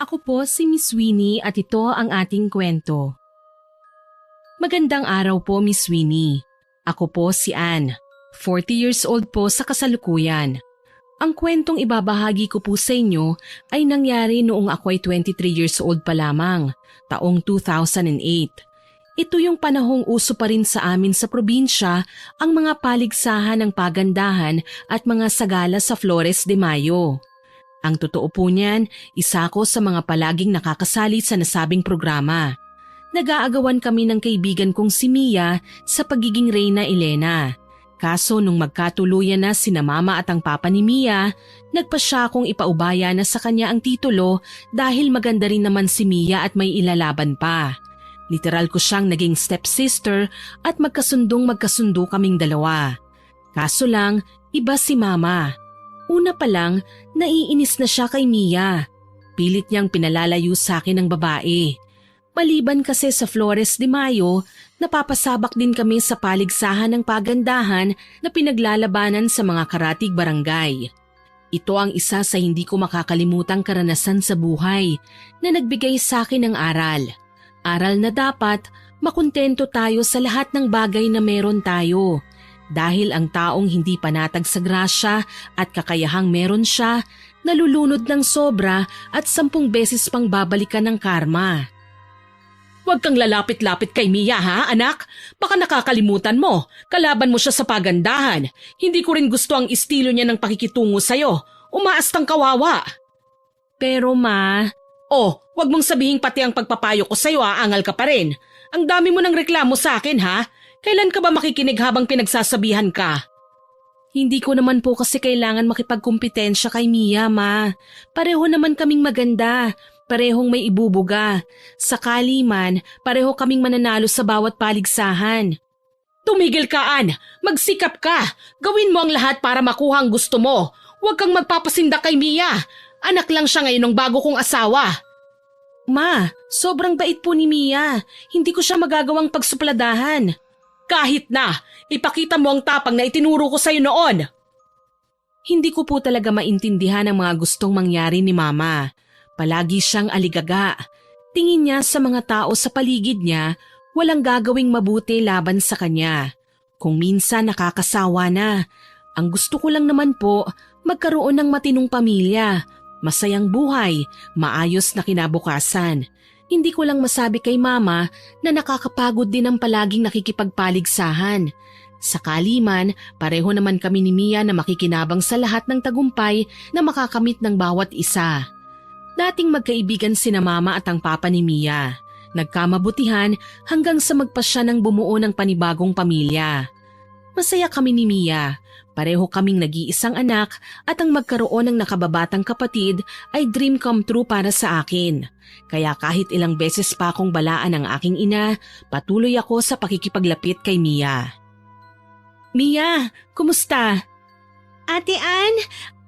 Ako po si Miss Winnie at ito ang ating kwento. Magandang araw po, Miss Winnie. Ako po si Anne, 40 years old po sa kasalukuyan. Ang kwentong ibabahagi ko po sa inyo ay nangyari noong ako ay 23 years old pa lamang, taong 2008. Ito yung panahong uso pa rin sa amin sa probinsya ang mga paligsahan ng pagandahan at mga sagala sa Flores de Mayo. Ang totoo po niyan, isa ko sa mga palaging nakakasali sa nasabing programa. Nag-aagawan kami ng kaibigan kong si Mia sa pagiging Reyna Elena. Kaso nung magkatuluyan na sina mama at ang papa ni Mia, nagpasya akong ipaubaya na sa kanya ang titulo dahil maganda rin naman si Mia at may ilalaban pa. Literal ko siyang naging stepsister at magkasundo kaming dalawa. Kaso lang, iba si mama. Una pa lang, naiinis na siya kay Mia. Pilit niyang pinalalayo sa akin ng babae. Maliban kasi sa Flores de Mayo, napapasabak din kami sa paligsahan ng pagandahan na pinaglalabanan sa mga karatig barangay. Ito ang isa sa hindi ko makakalimutang karanasan sa buhay na nagbigay sa akin ng aral. Aral na dapat makontento tayo sa lahat ng bagay na meron tayo. Dahil ang taong hindi panatag sa grasya at kakayahang meron siya, nalulunod ng sobra at 10 beses pang babalikan ng karma. Huwag kang lalapit-lapit kay Mia ha, anak? Baka nakakalimutan mo. Kalaban mo siya sa pagandahan. Hindi ko rin gusto ang estilo niya ng pakikitungo sa'yo. Umaastang kawawa. Pero ma... Oh, wag mong sabihin pati ang pagpapayo ko sa'yo aangal ka pa rin. Ang dami mo ng reklamo sa akin ha? Kailan ka ba makikinig habang pinagsasabihan ka? Hindi ko naman po kasi kailangan makipagkumpetensya kay Mia, ma. Pareho naman kaming maganda. Parehong may ibubuga. Sakali man, pareho kaming mananalo sa bawat paligsahan. Tumigil ka, Ann! Magsikap ka! Gawin mo ang lahat para makuha ang gusto mo. Huwag kang magpapasinda kay Mia. Anak lang siya ngayon ng bago kong asawa. Ma, sobrang bait po ni Mia. Hindi ko siya magagawang pagsupladahan. Kahit na, ipakita mo ang tapang na itinuro ko sa'yo noon. Hindi ko po talaga maintindihan ang mga gustong mangyari ni Mama. Palagi siyang aligaga. Tingin niya sa mga tao sa paligid niya, walang gagawing mabuti laban sa kanya. Kung minsan nakakasawa na. Ang gusto ko lang naman po, magkaroon ng matinong pamilya. Masayang buhay, maayos na kinabukasan. Hindi ko lang masabi kay Mama na nakakapagod din ang palaging nakikipagpaligsahan. Sakali man, pareho naman kami ni Mia na makikinabang sa lahat ng tagumpay na makakamit ng bawat isa. Dating magkaibigan sina Mama at ang papa ni Mia. Nagkamabutihan hanggang sa magpasya ng bumuo ng panibagong pamilya. Masaya kami ni Mia. Pareho kaming nag-iisang anak at ang magkaroon ng nakababatang kapatid ay dream come true para sa akin. Kaya kahit ilang beses pa akong balaan ng aking ina, patuloy ako sa pakikipaglapit kay Mia. Mia, kumusta? Ate Ann,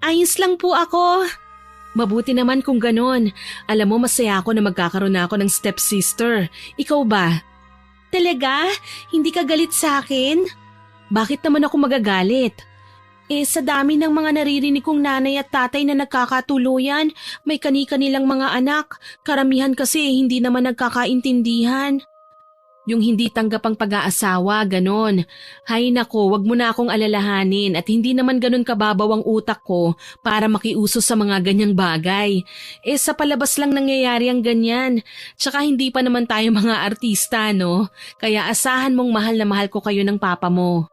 ayos lang po ako. Mabuti naman kung ganon. Alam mo, masaya ako na magkakaroon na ako ng stepsister. Ikaw ba? Talaga? Hindi ka galit sa akin? Bakit naman ako magagalit? Sa dami ng mga naririnig kong nanay at tatay na nagkakatuluyan, may kani-kanilang mga anak. Karamihan kasi hindi naman nagkakaintindihan. Yung hindi tanggap ang pag-aasawa, ganon. Hay nako, wag mo na akong alalahanin at hindi naman ganon kababaw ang utak ko para makiuso sa mga ganyang bagay. Sa palabas lang nangyayari ang ganyan. Tsaka hindi pa naman tayo mga artista, no? Kaya asahan mong mahal na mahal ko kayo ng papa mo.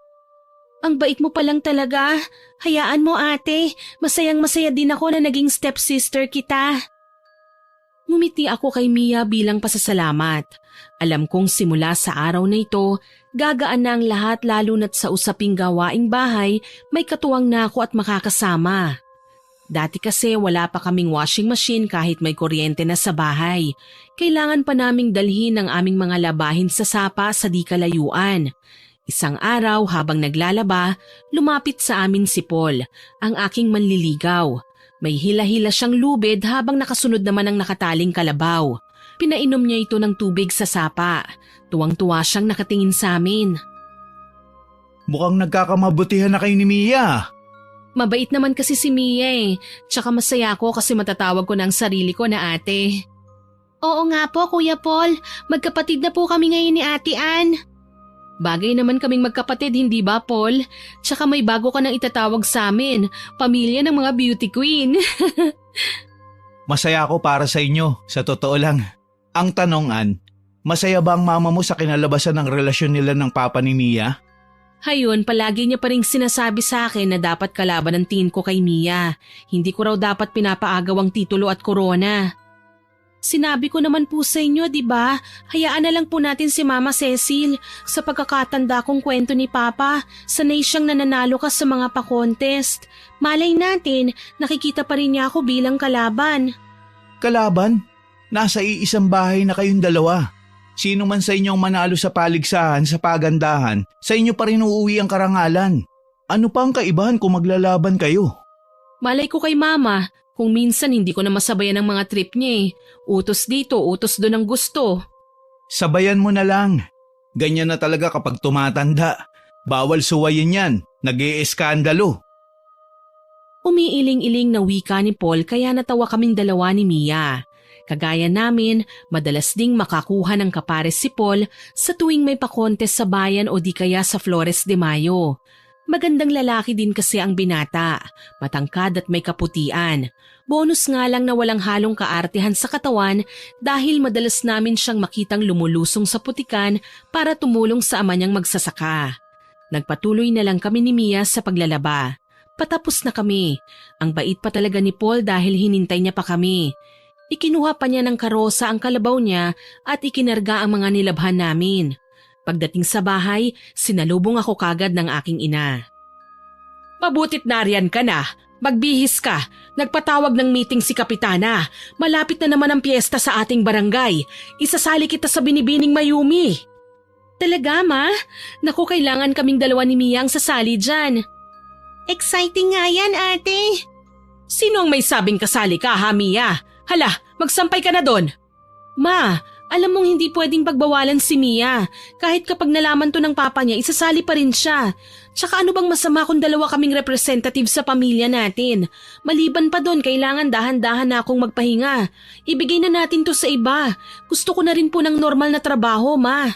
Ang bait mo palang talaga. Hayaan mo ate, masayang masaya din ako na naging stepsister kita. Ngumiti ako kay Mia bilang pasasalamat. Alam kong simula sa araw na ito, gagaan na ang lahat lalo na't sa usaping gawaing bahay, may katuwang na ako at makakasama. Dati kasi wala pa kaming washing machine kahit may kuryente na sa bahay. Kailangan pa naming dalhin ang aming mga labahin sa sapa sa di kalayuan. Isang araw habang naglalaba, lumapit sa amin si Paul, ang aking manliligaw. May hila-hila siyang lubid habang nakasunod naman ang nakataling kalabaw. Pinainom niya ito ng tubig sa sapa. Tuwang-tuwa siyang nakatingin sa amin. Mukhang nagkakamabutihan na kayo ni Mia. Mabait naman kasi si Mia eh. Tsaka masaya ako kasi matatawag ko na ang sarili ko na ate. Oo nga po, Kuya Paul. Magkapatid na po kami ngayon ni Ate Ann. Bagay naman kaming magkapatid, hindi ba, Paul? Tsaka may bago ka nang itatawag sa amin. Pamilya ng mga beauty queen. Masaya ako para sa inyo, sa totoo lang. Ang tanong, Ann, masaya ba ang mama mo sa kinalabasan ng relasyon nila ng papa ni Mia? Hayon, palagi niya pa rin sinasabi sa akin na dapat kalaban ang tingin ko kay Mia. Hindi ko raw dapat pinapaagaw ang titulo at korona. Sinabi ko naman po sa inyo, di ba? Hayaan na lang po natin si Mama Cecil. Sa pagkakatanda kong kwento ni Papa, sanay siyang nananalo ka sa mga pa-contest. Malay natin, nakikita pa rin niya ako bilang kalaban. Kalaban? Nasa iisang bahay na kayong dalawa. Sino man sa inyong manalo sa paligsahan, sa pagandahan, sa inyo pa rin uuwi ang karangalan. Ano pa ang kaibahan kung maglalaban kayo? Malay ko kay Mama, kung minsan hindi ko na masabayan ang mga trip niya eh. Utos dito, utos doon ang gusto. Sabayan mo na lang. Ganyan na talaga kapag tumatanda. Bawal suwayin yan, nag-ieskandalo. Umiiling-iling na wika ni Paul kaya natawa kaming dalawa ni Mia. Kagaya namin, madalas ding makakuha ng kapares si Paul sa tuwing may pa-contest sa bayan o di kaya sa Flores de Mayo. Magandang lalaki din kasi ang binata, matangkad at may kaputian. Bonus nga lang na walang halong kaartehan sa katawan dahil madalas namin siyang makitang lumulusong sa putikan para tumulong sa ama niyang magsasaka. Nagpatuloy na lang kami ni Mia sa paglalaba. Patapos na kami. Ang bait pa talaga ni Paul dahil hinintay niya pa kami. Ikinuha pa niya ng karosa ang kalabaw niya at ikinarga ang mga nilabhan namin. Pagdating sa bahay, sinalubong ako kagad ng aking ina. Mabutit nariyan ka na. Magbihis ka. Nagpatawag ng meeting si Kapitana. Malapit na naman ang piyesta sa ating barangay. Isasali kita sa Binibining Mayumi. Talaga, Ma? Naku, kailangan kaming dalawa ni Mia ang sasali dyan. Exciting nga yan, ate. Sino ang may sabing kasali ka, ha, Mia? Hala, magsampay ka na doon. Ma, alam mong hindi pwedeng pagbawalan si Mia. Kahit kapag nalaman to ng papa niya, isasali pa rin siya. Tsaka ano bang masama kung dalawa kaming representative sa pamilya natin? Maliban pa doon, kailangan dahan-dahan na akong magpahinga. Ibigay na natin to sa iba. Gusto ko na rin po ng normal na trabaho, Ma.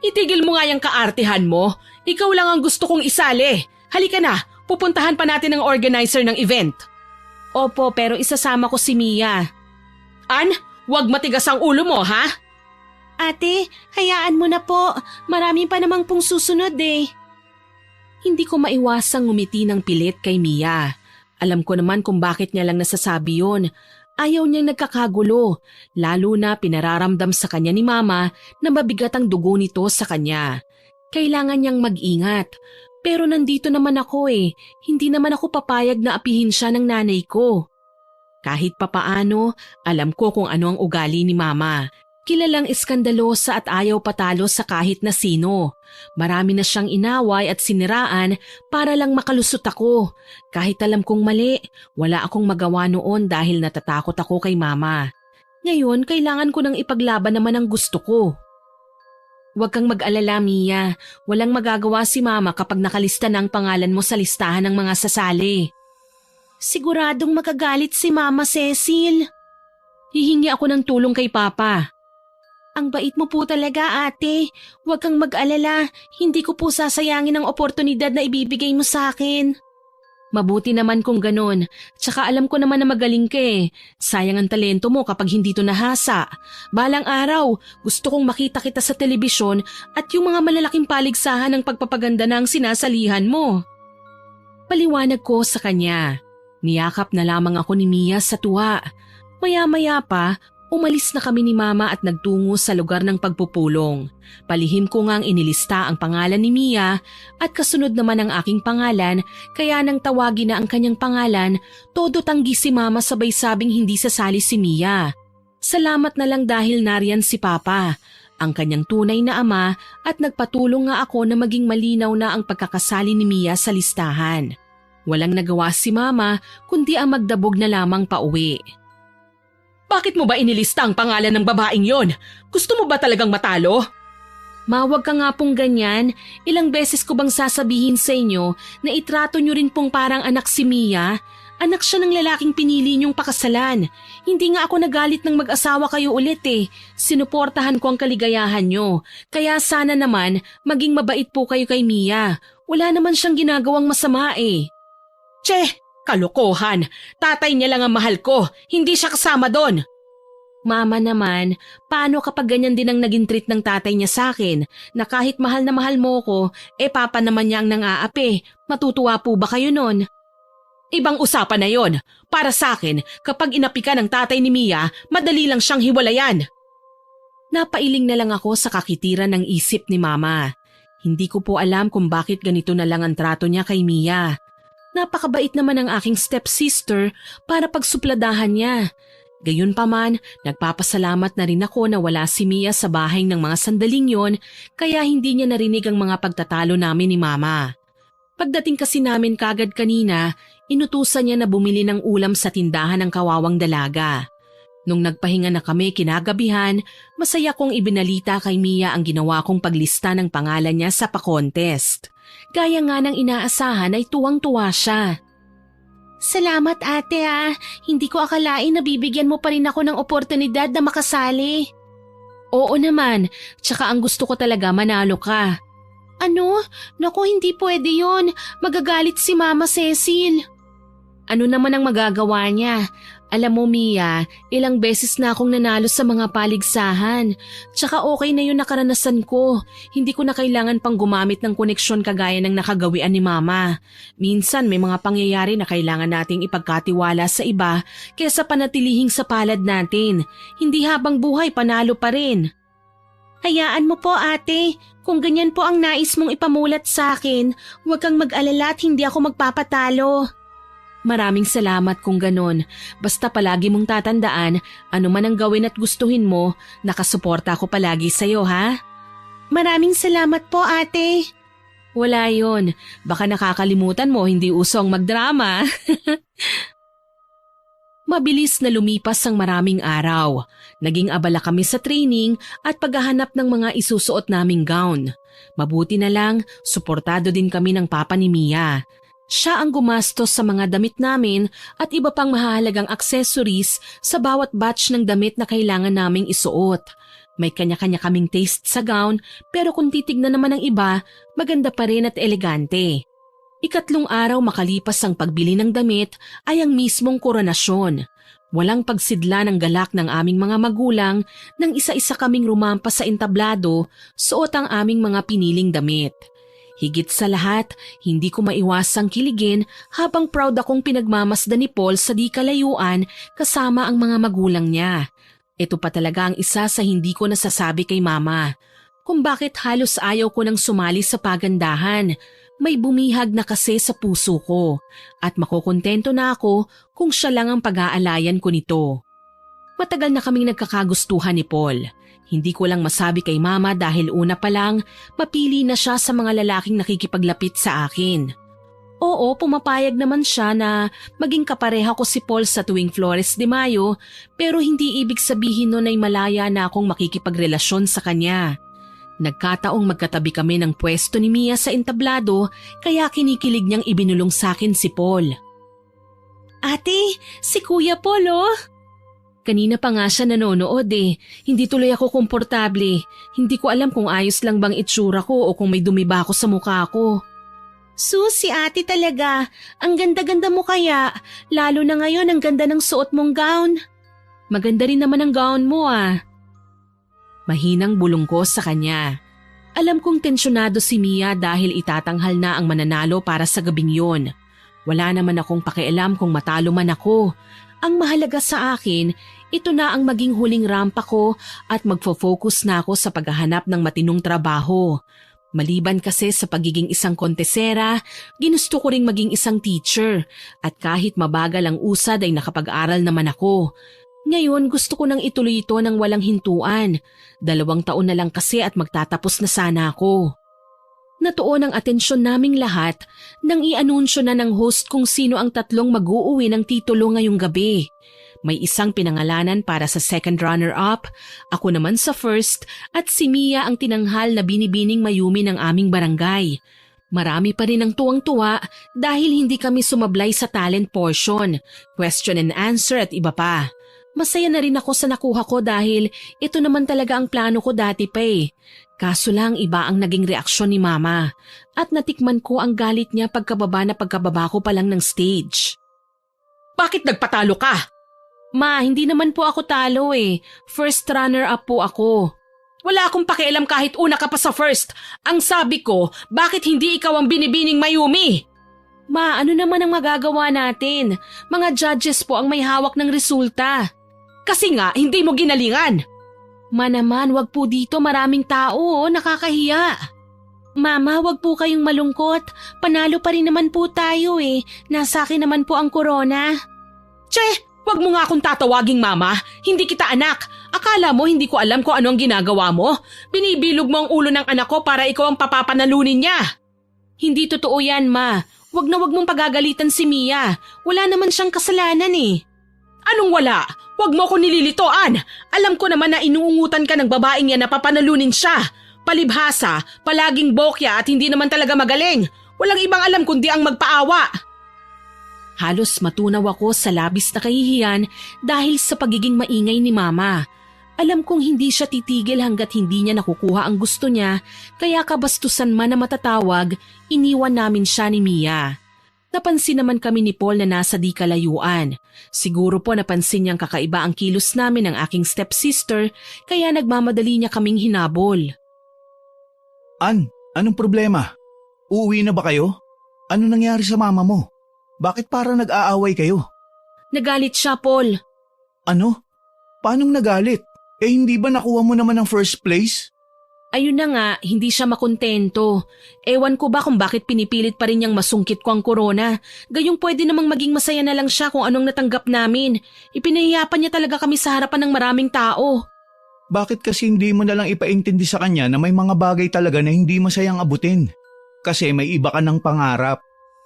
Itigil mo nga yung kaartehan mo. Ikaw lang ang gusto kong isali. Halika na, pupuntahan pa natin ang organizer ng event. Opo, pero isasama ko si Mia. An, huwag matigas ang ulo mo, ha? Ate, hayaan mo na po. Marami pa namang pong susunod eh. Hindi ko maiwasang ngumiti ng pilit kay Mia. Alam ko naman kung bakit niya lang nasasabi yun. Ayaw niyang nagkakagulo, lalo na pinararamdam sa kanya ni Mama na mabigat ang dugo nito sa kanya. Kailangan niyang mag-ingat. Pero nandito naman ako eh, hindi naman ako papayag na apihin siya ng nanay ko. Kahit papaano, alam ko kung ano ang ugali ni Mama. Kilalang iskandalosa at ayaw patalo sa kahit na sino. Marami na siyang inaway at siniraan para lang makalusot ako. Kahit alam kong mali, wala akong magawa noon dahil natatakot ako kay Mama. Ngayon, kailangan ko nang ipaglaban naman ang gusto ko. Huwag kang mag-alala, Mia. Walang magagawa si Mama kapag nakalista na ang pangalan mo sa listahan ng mga sasali. Siguradong magagalit si Mama Cecil. Hihingi ako ng tulong kay Papa. Ang bait mo po talaga, ate. Huwag kang mag-alala. Hindi ko po sasayangin ang oportunidad na ibibigay mo sa akin. Mabuti naman kung ganon. Tsaka alam ko naman na magaling ka eh. Sayang ang talento mo kapag hindi to nahasa. Balang araw, gusto kong makita kita sa telebisyon at yung mga malalaking paligsahan ng pagpapaganda na ang sinasalihan mo. Paliwanag ko sa kanya. Niyakap na lamang ako ni Mia sa tuwa. Maya-maya pa, umalis na kami ni Mama at nagtungo sa lugar ng pagpupulong. Palihim ko ngang inilista ang pangalan ni Mia at kasunod naman ang aking pangalan kaya nang tawagin na ang kanyang pangalan, todo tanggi si Mama sabay sabing hindi sasali si Mia. Salamat na lang dahil nariyan si Papa, ang kanyang tunay na ama at nagpatulong nga ako na maging malinaw na ang pagkakasali ni Mia sa listahan. Walang nagawa si Mama kundi ang magdabog na lamang pauwi. Bakit mo ba inilista ang pangalan ng babaeng yon? Gusto mo ba talagang matalo? Mawag ka nga pong ganyan. Ilang beses ko bang sasabihin sa inyo na itrato nyo rin pong parang anak si Mia? Anak siya ng lalaking pinili niyong pakasalan. Hindi nga ako nagalit ng mag-asawa kayo ulit eh. Sinuportahan ko ang kaligayahan nyo. Kaya sana naman maging mabait po kayo kay Mia. Wala naman siyang ginagawang masama eh. Tse! Kalokohan! Tatay niya lang ang mahal ko. Hindi siya kasama doon. Mama naman, paano kapag ganyan din ang naging treat ng tatay niya sa akin, na kahit mahal na mahal mo ko, papa naman niya ang nang-aapi. Matutuwa po ba kayo nun? Ibang usapan na yon. Para sa akin, kapag inapi ka ng tatay ni Mia, madali lang siyang hiwalayan. Napailing na lang ako sa kakitiran ng isip ni Mama. Hindi ko po alam kung bakit ganito na lang ang trato niya kay Mia. Napakabait naman ang aking stepsister para pagsupladahan niya. Gayunpaman, nagpapasalamat na rin ako na wala si Mia sa bahay ng mga sandaling yon kaya hindi niya narinig ang mga pagtatalo namin ni Mama. Pagdating kasi namin kagad kanina, inutusan niya na bumili ng ulam sa tindahan ng kawawang dalaga. Nung nagpahinga na kami kinagabihan, masaya kong ibinalita kay Mia ang ginawa kong paglista ng pangalan niya sa pa-contest. Gaya nga ng inaasahan ay tuwang-tuwa siya. Salamat ate ah. Hindi ko akalain na bibigyan mo pa rin ako ng oportunidad na makasali. Oo naman, tsaka ang gusto ko talaga manalo ka. Ano? Naku, hindi pwede yon. Magagalit si Mama Cecil. Ano naman ang magagawa niya? Alam mo Mia, ilang beses na akong nanalo sa mga paligsahan. Tsaka okay na yun nakaranasan ko. Hindi ko na kailangan pang gumamit ng koneksyon kagaya ng nakagawian ni Mama. Minsan may mga pangyayari na kailangan nating ipagkatiwala sa iba kaysa panatilihing sa palad natin. Hindi habang buhay panalo pa rin. Hayaan mo po ate, kung ganyan po ang nais mong ipamulat sa akin, huwag kang mag-alala at hindi ako magpapatalo. Maraming salamat kung ganon. Basta palagi mong tatandaan, ano man ang gawin at gustuhin mo, nakasuporta ako palagi sa'yo ha? Maraming salamat po ate. Wala yon. Baka nakakalimutan mo hindi uso ang magdrama. Mabilis na lumipas ang maraming araw. Naging abala kami sa training at paghahanap ng mga isusuot naming gown. Mabuti na lang, suportado din kami ng papa ni Mia. Siya ang gumastos sa mga damit namin at iba pang mahalagang accessories sa bawat batch ng damit na kailangan naming isuot. May kanya-kanya kaming taste sa gown pero kung titignan naman ng iba, maganda pa rin at elegante. Ikatlong araw makalipas ang pagbili ng damit ay ang mismong koronasyon. Walang pagsidla ng galak ng aming mga magulang nang isa-isa kaming rumampas sa entablado, suot ang aming mga piniling damit. Higit sa lahat, hindi ko maiwasang kiligin habang proud akong pinagmamasdan ni Paul sa di kalayuan kasama ang mga magulang niya. Ito pa talaga ang isa sa hindi ko nasasabi kay Mama. Kung bakit halos ayaw ko nang sumali sa pagandahan. May bumihag na kasi sa puso ko at makokontento na ako kung siya lang ang pag-aalayan ko nito. Matagal na kaming nagkakagustuhan ni Paul. Hindi ko lang masabi kay Mama dahil una pa lang, mapili na siya sa mga lalaking nakikipaglapit sa akin. Oo, pumapayag naman siya na maging kapareha ko si Paul sa tuwing Flores de Mayo pero hindi ibig sabihin nun ay malaya na akong makikipagrelasyon sa kanya. Nagkataong magkatabi kami ng pwesto ni Mia sa entablado kaya kinikilig niyang ibinulong sa akin si Paul. Ate, si Kuya Paul oh! Kanina pa nga siya nanonood eh. Hindi tuloy ako komportable. Hindi ko alam kung ayos lang bang itsura ko o kung may dumi ba ako sa mukha ko. Sus, si ate talaga. Ang ganda-ganda mo kaya. Lalo na ngayon ang ganda ng suot mong gown. Maganda rin naman ang gown mo ah. Mahinang bulong ko sa kanya. Alam kong tensyonado si Mia dahil itatanghal na ang mananalo para sa gabing yon. Wala naman akong pakialam kung matalo man ako. Ang mahalaga sa akin, ito na ang maging huling rampa ko at magfo-focus na ako sa paghahanap ng matinong trabaho. Maliban kasi sa pagiging isang kontesera, ginusto ko ring maging isang teacher at kahit mabagal ang usad ay nakapag-aral naman ako. Ngayon gusto ko nang ituloy ito ng walang hintuan. 2 taon na lang kasi at magtatapos na sana ako. Natuon ang atensyon naming lahat nang i-anunsyo na ng host kung sino ang 3 mag-uuwi ng titulo ngayong gabi. May isang pinangalanan para sa second runner-up, ako naman sa first at si Mia ang tinanghal na binibining Mayumi ng aming barangay. Marami pa rin ang tuwang-tuwa dahil hindi kami sumablay sa talent portion, question and answer at iba pa. Masaya na rin ako sa nakuha ko dahil ito naman talaga ang plano ko dati pa eh. Kaso lang iba ang naging reaksyon ni Mama at natikman ko ang galit niya pagkababa ko pa lang ng stage. Bakit nagpatalo ka? Ma, hindi naman po ako talo eh. First runner-up po ako. Wala akong pakialam kahit una ka pa sa first. Ang sabi ko, bakit hindi ikaw ang binibining Mayumi? Ma, ano naman ang magagawa natin? Mga judges po ang may hawak ng resulta. Kasi nga, hindi mo ginalingan. Ma naman, wag po dito, maraming tao, nakakahiya. Mama, wag po kayong malungkot. Panalo pa rin naman po tayo eh. Nasa akin naman po ang corona. Che! Wag mo nga akong tatawaging mama, hindi kita anak. Akala mo hindi ko alam kung ano ang ginagawa mo? Binibilog mo ang ulo ng anak ko para ikaw ang papapanalunin niya. Hindi totoo yan, Ma. Wag na wag mong pagagalitan si Mia. Wala naman siyang kasalanan eh. Anong wala? Wag mo ko nililitoan. Alam ko naman na inuungutan ka ng babaeng yan na papanalunin siya. Palibhasa, palaging bokya at hindi naman talaga magaling. Walang ibang alam kundi ang magpaawa. Halos matunaw ako sa labis na kahihiyan dahil sa pagiging maingay ni Mama. Alam kong hindi siya titigil hanggat hindi niya nakukuha ang gusto niya, kaya kabastusan man na matatawag, iniwan namin siya ni Mia. Napansin naman kami ni Paul na nasa di kalayuan. Siguro po napansin niyang kakaiba ang kilos namin ng aking stepsister, kaya nagmamadali niya kaming hinabol. Anong problema? Uuwi na ba kayo? Ano nangyari sa mama mo? Bakit parang nag-aaway kayo? Nagalit siya, Paul. Ano? Paanong nagalit? Hindi ba nakuha mo naman ang first place? Ayun na nga, hindi siya makontento. Ewan ko ba kung bakit pinipilit pa rin niyang masungkit ko ang corona. Gayong pwede namang maging masaya na lang siya kung anong natanggap namin. Ipinahiyapan niya talaga kami sa harapan ng maraming tao. Bakit kasi hindi mo na lang ipaintindi sa kanya na may mga bagay talaga na hindi masayang abutin? Kasi may iba ka ng pangarap.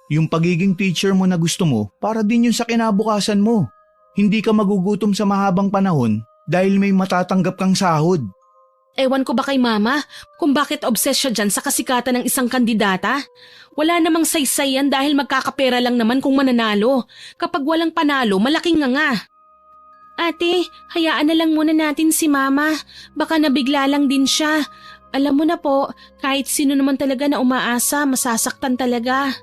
Yung pagiging teacher mo na gusto mo, para din yun sa kinabukasan mo. Hindi ka magugutom sa mahabang panahon dahil may matatanggap kang sahod. Ewan ko ba kay Mama kung bakit obsessed siya dyan sa kasikatan ng isang kandidata? Wala namang saysay yan dahil magkakapera lang naman kung mananalo. Kapag walang panalo, malaking nga. Ate, hayaan na lang muna natin si Mama. Baka nabigla lang din siya. Alam mo na po, kahit sino naman talaga na umaasa, masasaktan talaga.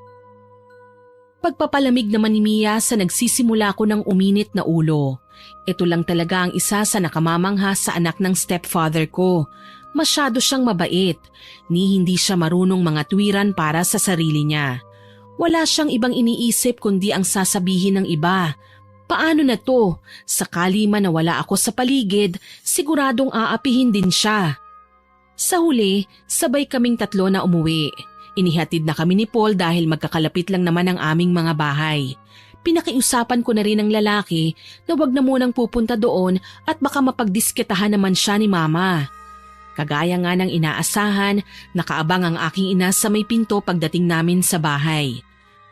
Pagpapalamig naman ni Mia sa nagsisimula ko ng uminit na ulo. Ito lang talaga ang isa sa nakamamangha sa anak ng stepfather ko. Masyado siyang mabait, ni hindi siya marunong mga tuwiran para sa sarili niya. Wala siyang ibang iniisip kundi ang sasabihin ng iba. Paano na to? Sakali man na wala ako sa paligid, siguradong aapihin din siya. Sa huli, sabay kaming tatlo na umuwi. Inihatid na kami ni Paul dahil magkakalapit lang naman ang aming mga bahay. Pinakiusapan ko na rin ang lalaki na wag na munang pupunta doon at baka mapagdisketahan naman siya ni Mama. Kagaya nga ng inaasahan, nakaabang ang aking ina sa may pinto pagdating namin sa bahay.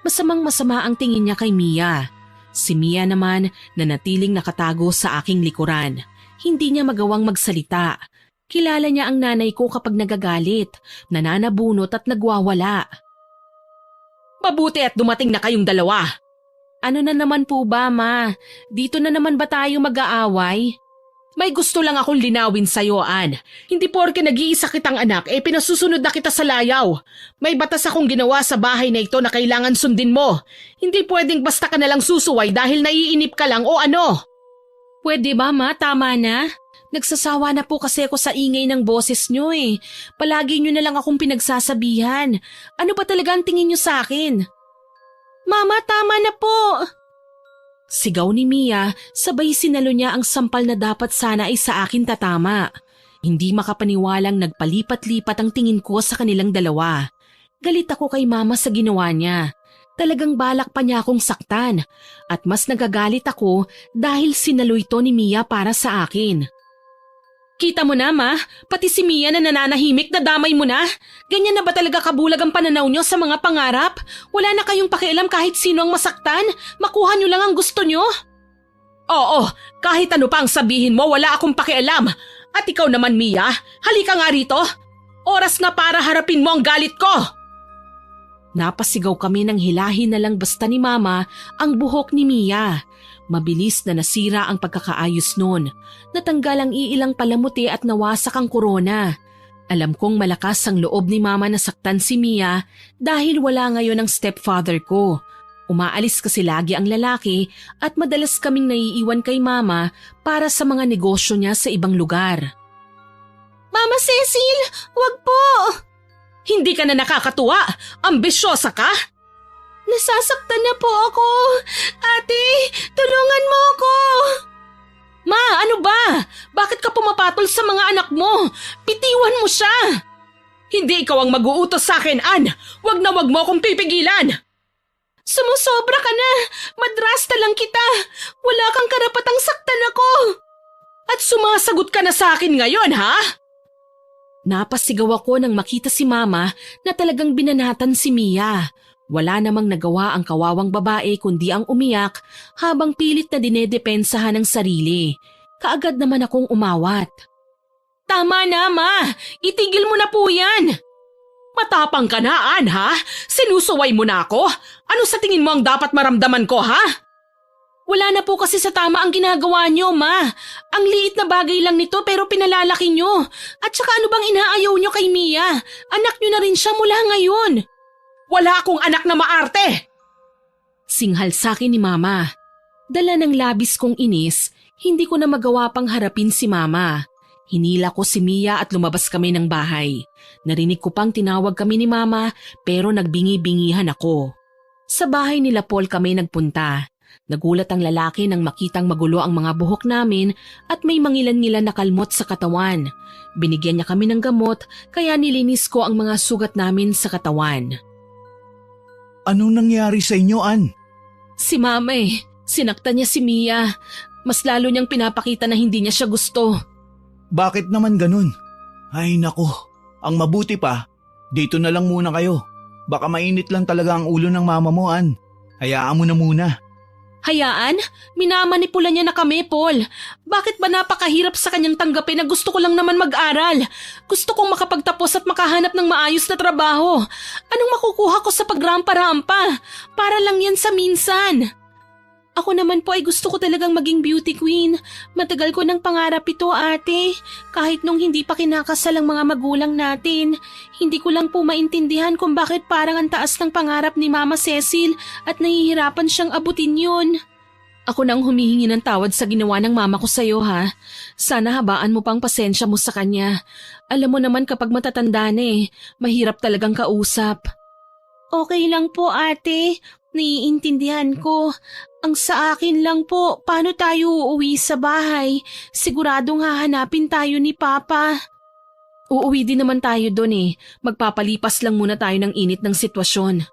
Masamang-masama ang tingin niya kay Mia. Si Mia naman nanatiling nakatago sa aking likuran. Hindi niya magawang magsalita. Kilala niya ang nanay ko kapag nagagalit, nananabunot at nagwawala. Mabuti at dumating na kayong dalawa. Ano na naman po ba, Ma? Dito na naman ba tayo mag-aaway? May gusto lang akong linawin sa'yo, Ann. Hindi porke nag-iisa kitang anak, pinasusunod na kita sa layaw. May batas akong ginawa sa bahay na ito na kailangan sundin mo. Hindi pwedeng basta ka nalang susuway dahil naiinip ka lang o ano. Pwede ba, Ma? Tama na? Nagsasawa na po kasi ako sa ingay ng boses nyo eh. Palagi nyo na lang akong pinagsasabihan. Ano ba talaga ang tingin nyo sa akin? Mama, tama na po! Sigaw ni Mia, sabay sinalo niya ang sampal na dapat sana ay sa akin tatama. Hindi makapaniwalang nagpalipat-lipat ang tingin ko sa kanilang dalawa. Galit ako kay Mama sa ginawa niya. Talagang balak pa niya akong saktan. At mas nagagalit ako dahil sinalo ito ni Mia para sa akin. Kita mo na, Ma, pati si Mia na nananahimik na damay mo na. Ganyan na ba talaga kabulag ang pananaw nyo sa mga pangarap? Wala na kayong pakialam kahit sino ang masaktan? Makuha nyo lang ang gusto nyo? Oo, kahit ano pa ang sabihin mo, wala akong pakialam. At ikaw naman, Mia, halika nga rito. Oras na para harapin mo ang galit ko. Napasigaw kami ng hilahin na lang basta ni Mama ang buhok ni Mia. Mabilis na nasira ang pagkakaayos nun. Natanggal ang iilang palamuti at nawasak ang korona. Alam kong malakas ang loob ni Mama na saktan si Mia dahil wala ngayon ang stepfather ko. Umaalis kasi lagi ang lalaki at madalas kaming naiiwan kay Mama para sa mga negosyo niya sa ibang lugar. Mama Cecil, wag po! Hindi ka na nakakatuwa! Ambisyosa ka! Nasasaktan na po ako! Ate, tulungan mo ako! Ma, ano ba? Bakit ka pumapatol sa mga anak mo? Pitiwan mo siya! Hindi ikaw ang mag-uutos sa akin, Ann! Wag na wag mo akong pipigilan! Sumusobra ka na! Madrasta lang kita! Wala kang karapatang saktan ako! At sumasagot ka na sa akin ngayon, ha? Napasigaw ako nang makita si Mama na talagang binanatan si Mia. Wala namang nagawa ang kawawang babae kundi ang umiyak habang pilit na dinedepensahan ng sarili. Kaagad naman akong umawat. Tama na, Ma! Itigil mo na po yan! Matapang ka na, Ann, ha? Sinusuway mo na ako? Ano sa tingin mo ang dapat maramdaman ko, ha? Wala na po kasi sa tama ang ginagawa niyo, Ma. Ang liit na bagay lang nito pero pinalalaki niyo. At saka ano bang inaayaw niyo kay Mia? Anak niyo na rin siya mula ngayon. Wala akong anak na maarte! Singhal sa akin ni Mama. Dala ng labis kong inis, hindi ko na magawa pang harapin si Mama. Hinila ko si Mia at lumabas kami ng bahay. Narinig ko pang tinawag kami ni Mama pero nagbingi-bingihan ako. Sa bahay nila Paul kami nagpunta. Nagulat ang lalaki nang makitang magulo ang mga buhok namin at may mangilan-ngilan na kalmot sa katawan. Binigyan niya kami ng gamot kaya nilinis ko ang mga sugat namin sa katawan. Anong nangyari sa inyo, Ann? Si Mama sinaktan niya si Mia. Mas lalo niyang pinapakita na hindi niya siya gusto. Bakit naman ganun? Ay nako, ang mabuti pa, dito na lang muna kayo. Baka mainit lang talaga ang ulo ng mama mo, Ann. Hayaan mo na muna. Hayaan? Minamanipula niya na kami, Paul. Bakit ba napakahirap sa kanyang tanggapin na gusto ko lang naman mag-aral? Gusto kong makapagtapos at makahanap ng maayos na trabaho. Anong makukuha ko sa pagrampa-rampa? Para lang yan sa minsan. Ako naman po ay gusto ko talagang maging beauty queen. Matagal ko ng pangarap ito, ate. Kahit nung hindi pa kinakasal ang mga magulang natin. Hindi ko lang po maintindihan kung bakit parang ang taas ng pangarap ni Mama Cecil at nahihirapan siyang abutin yun. Ako nang humihingi ng tawad sa ginawa ng mama ko sa'yo, ha? Sana habaan mo pang pasensya mo sa kanya. Alam mo naman kapag matatanda na mahirap talagang kausap. Okay lang po, ate. Naiintindihan ko. Ang sa akin lang po, paano tayo uuwi sa bahay? Siguradong hahanapin tayo ni Papa. Uuwi din naman tayo doon Magpapalipas lang muna tayo ng init ng sitwasyon.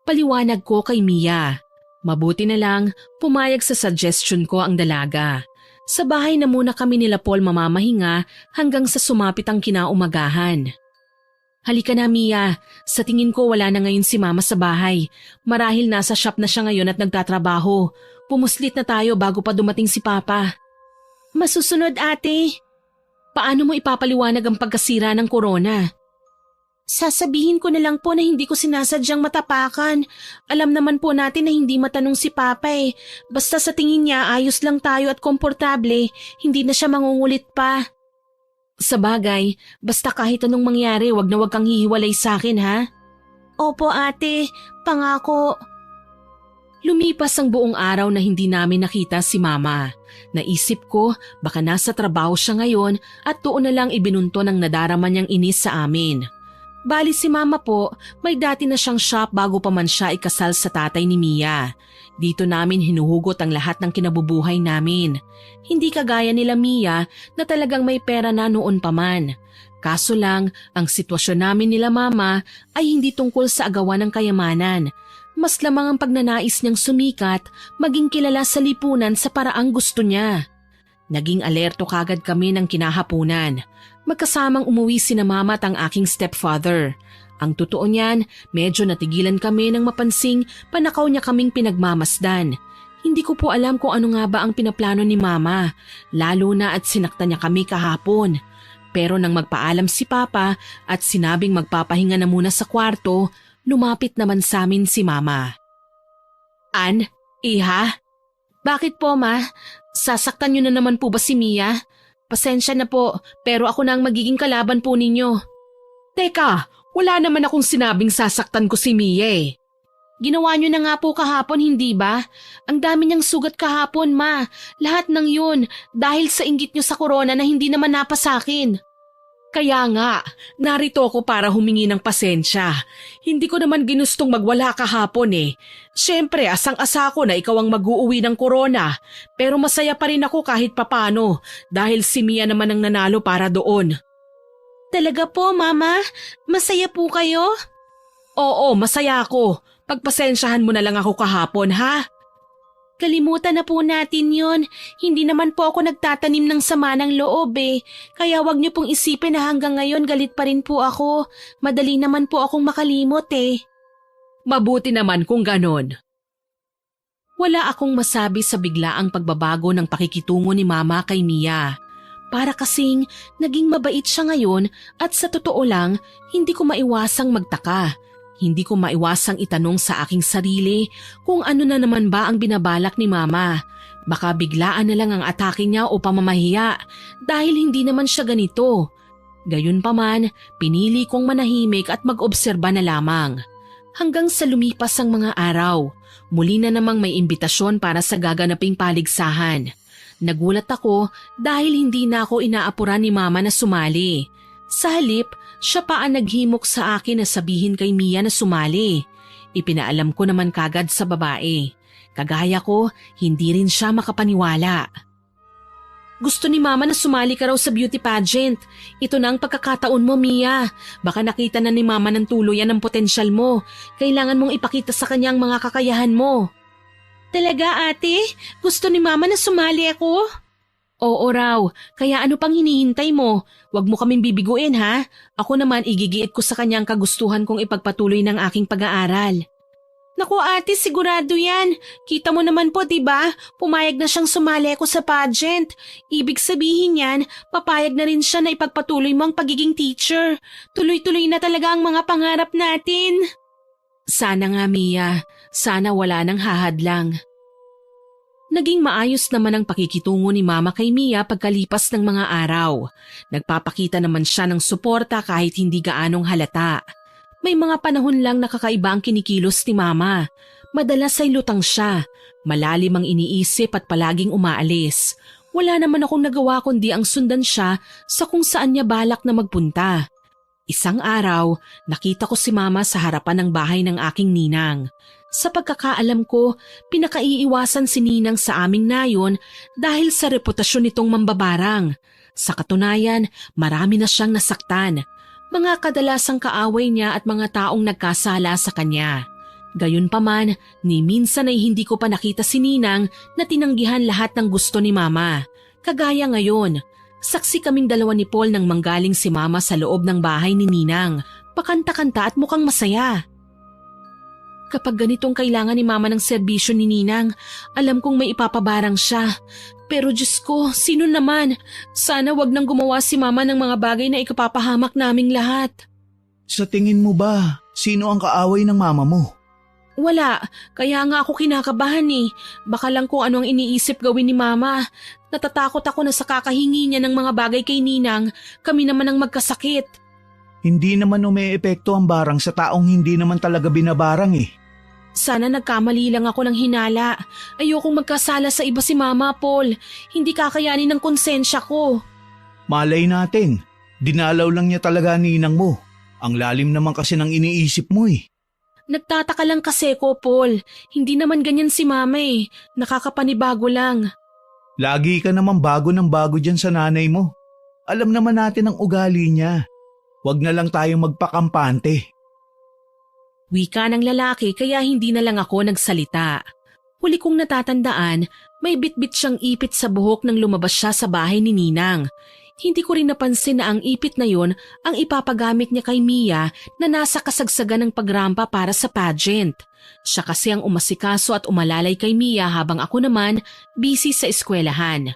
Paliwanag ko kay Mia. Mabuti na lang, pumayag sa suggestion ko ang dalaga. Sa bahay na muna kami nila Paul mamamahinga hanggang sa sumapit ang kinaumagahan. Halika na, Mia. Sa tingin ko wala na ngayon si Mama sa bahay. Marahil nasa shop na siya ngayon at nagtatrabaho. Pumuslit na tayo bago pa dumating si Papa. Masusunod, ate. Paano mo ipapaliwanag ang pagkasira ng korona? Sasabihin ko na lang po na hindi ko sinasadyang matapakan. Alam naman po natin na hindi matanong si Papa Basta sa tingin niya ayos lang tayo at komportable, hindi na siya mangungulit pa. Sa bagay, basta kahit anong mangyari, wag na wag kang hihiwalay sa akin, ha? Opo, ate. Pangako. Lumipas ang buong araw na hindi namin nakita si Mama. Naisip ko, baka nasa trabaho siya ngayon at doon na lang ibinunto ng nadarama niyang inis sa amin. Bali si Mama po, may dati na siyang shop bago pa man siya ikasal sa tatay ni Mia. Dito namin hinuhugot ang lahat ng kinabubuhay namin. Hindi kagaya nila Mia na talagang may pera na noon pa man. Kaso lang, ang sitwasyon namin nila Mama ay hindi tungkol sa agawan ng kayamanan. Mas lamang ang pagnanais niyang sumikat, maging kilala sa lipunan sa paraang gusto niya. Naging alerto kagad kami ng kinahapunan. Magkasamang umuwi sina Mama at ang aking stepfather. Ang totoo niyan, medyo natigilan kami nang mapansing panakaw niya kaming pinagmamasdan. Hindi ko po alam kung ano nga ba ang pinaplano ni Mama, lalo na at sinaktan niya kami kahapon. Pero nang magpaalam si Papa at sinabing magpapahinga na muna sa kwarto, lumapit naman sa amin si Mama. Ann, Iha? Bakit po, Ma? Sasaktan niyo na naman po ba si Mia? Pasensya na po, pero ako na ang magiging kalaban po ninyo. Teka, wala naman akong sinabing sasaktan ko si Mia eh. Ginawa niyo na nga po kahapon, hindi ba? Ang dami niyang sugat kahapon, Ma. Lahat ng yun dahil sa inggit niyo sa corona na hindi naman napasakin. Kaya nga, narito ako para humingi ng pasensya. Hindi ko naman ginustong magwala kahapon eh. Siyempre, asang-asa ko na ikaw ang mag-uuwi ng corona. Pero masaya pa rin ako kahit papano dahil si Mia naman ang nanalo para doon. Talaga po, Mama? Masaya po kayo? Oo, masaya ako. Pagpasensyahan mo na lang ako kahapon, ha? Kalimutan na po natin yon. Hindi naman po ako nagtatanim ng sama ng loob eh. Kaya wag niyo pong isipin na hanggang ngayon galit pa rin po ako. Madali naman po akong makalimot eh. Mabuti naman kung ganon. Wala akong masabi sa biglaang pagbabago ng pakikitungo ni Mama kay Mia. Para kasing naging mabait siya ngayon at sa totoo lang, hindi ko maiwasang magtaka. Hindi ko maiwasang itanong sa aking sarili kung ano na naman ba ang binabalak ni Mama. Baka biglaan na lang ang atake niya o pamamahiya dahil hindi naman siya ganito. Gayunpaman, pinili kong manahimik at mag-obserba na lamang. Hanggang sa lumipas ang mga araw, muli na namang may imbitasyon para sa gaganaping paligsahan. Nagulat ako dahil hindi na ako inaapuran ni Mama na sumali. Sa halip, siya pa ang naghimok sa akin na sabihin kay Mia na sumali. Ipinaalam ko naman kagad sa babae. Kagaya ko, hindi rin siya makapaniwala. Gusto ni Mama na sumali ka raw sa beauty pageant. Ito na ang pagkakataon mo, Mia. Baka nakita na ni Mama ng tuluyan ang potensyal mo. Kailangan mong ipakita sa kanya ang mga kakayahan mo. Talaga, ate? Gusto ni Mama na sumali ako? Oo raw, kaya ano pang hinihintay mo? Huwag mo kaming bibiguin ha. Ako naman igigiit ko sa kanya ang kagustuhan kong ipagpatuloy ng aking pag-aaral. Naku ate, sigurado yan. Kita mo naman po, diba? Pumayag na siyang sumali ako sa pageant. Ibig sabihin yan, papayag na rin siya na ipagpatuloy mo ang pagiging teacher. Tuloy-tuloy na talaga ang mga pangarap natin. Sana nga, Mia. Sana wala nang hahadlang. Naging maayos naman ang pakikitungo ni Mama kay Mia pagkalipas ng mga araw. Nagpapakita naman siya ng suporta kahit hindi gaanong halata. May mga panahon lang nakakaiba ang kinikilos ni Mama. Madalas ay lutang siya, malalim ang iniisip at palaging umaalis. Wala naman akong nagawa kundi ang sundan siya sa kung saan niya balak na magpunta. Isang araw, nakita ko si Mama sa harapan ng bahay ng aking ninang. Sa pagkakaalam ko, pinakaiiwasan si Ninang sa aming nayon dahil sa reputasyon nitong mambabarang. Sa katunayan, marami na siyang nasaktan. Mga kadalasang kaaway niya at mga taong nagkasala sa kanya. Gayunpaman, ni minsan ay hindi ko pa nakita si Ninang na tinanggihan lahat ng gusto ni Mama. Kagaya ngayon, saksi kaming dalawa ni Paul nang manggaling si Mama sa loob ng bahay ni Ninang. Pakanta-kanta at mukhang masaya. Kapag ganitong kailangan ni Mama ng serbisyo ni Ninang, alam kong may ipapabarang siya. Pero Diyos ko, sino naman? Sana wag nang gumawa si Mama ng mga bagay na ikapapahamak naming lahat. Sa tingin mo ba, sino ang kaaway ng Mama mo? Wala, kaya nga ako kinakabahan eh. Baka lang kung ano ang iniisip gawin ni Mama. Natatakot ako na sa kakahingi niya ng mga bagay kay Ninang, kami naman ang magkasakit. Hindi naman umeepekto ang barang sa taong hindi naman talaga binabarang eh. Sana nagkamali lang ako ng hinala. Ayokong magkasala sa iba si Mama, Paul. Hindi kakayanin ng konsensya ko. Malay natin, dinalaw lang niya talaga ninang mo. Ang lalim naman kasi ng iniisip mo eh. Nagtataka lang kasi ko, Paul. Hindi naman ganyan si Mama eh. Nakakapanibago lang. Lagi ka naman bago ng bago dyan sa nanay mo. Alam naman natin ang ugali niya. Huwag na lang tayong magpakampante. Wika ng lalaki kaya hindi na lang ako nagsalita. Huli kong natatandaan, may bitbit siyang ipit sa buhok nang lumabas siya sa bahay ni Ninang. Hindi ko rin napansin na ang ipit na yon ang ipapagamit niya kay Mia na nasa kasagsagan ng pagrampa para sa pageant. Siya kasi ang umasikaso at umalalay kay Mia habang ako naman busy sa eskwelahan.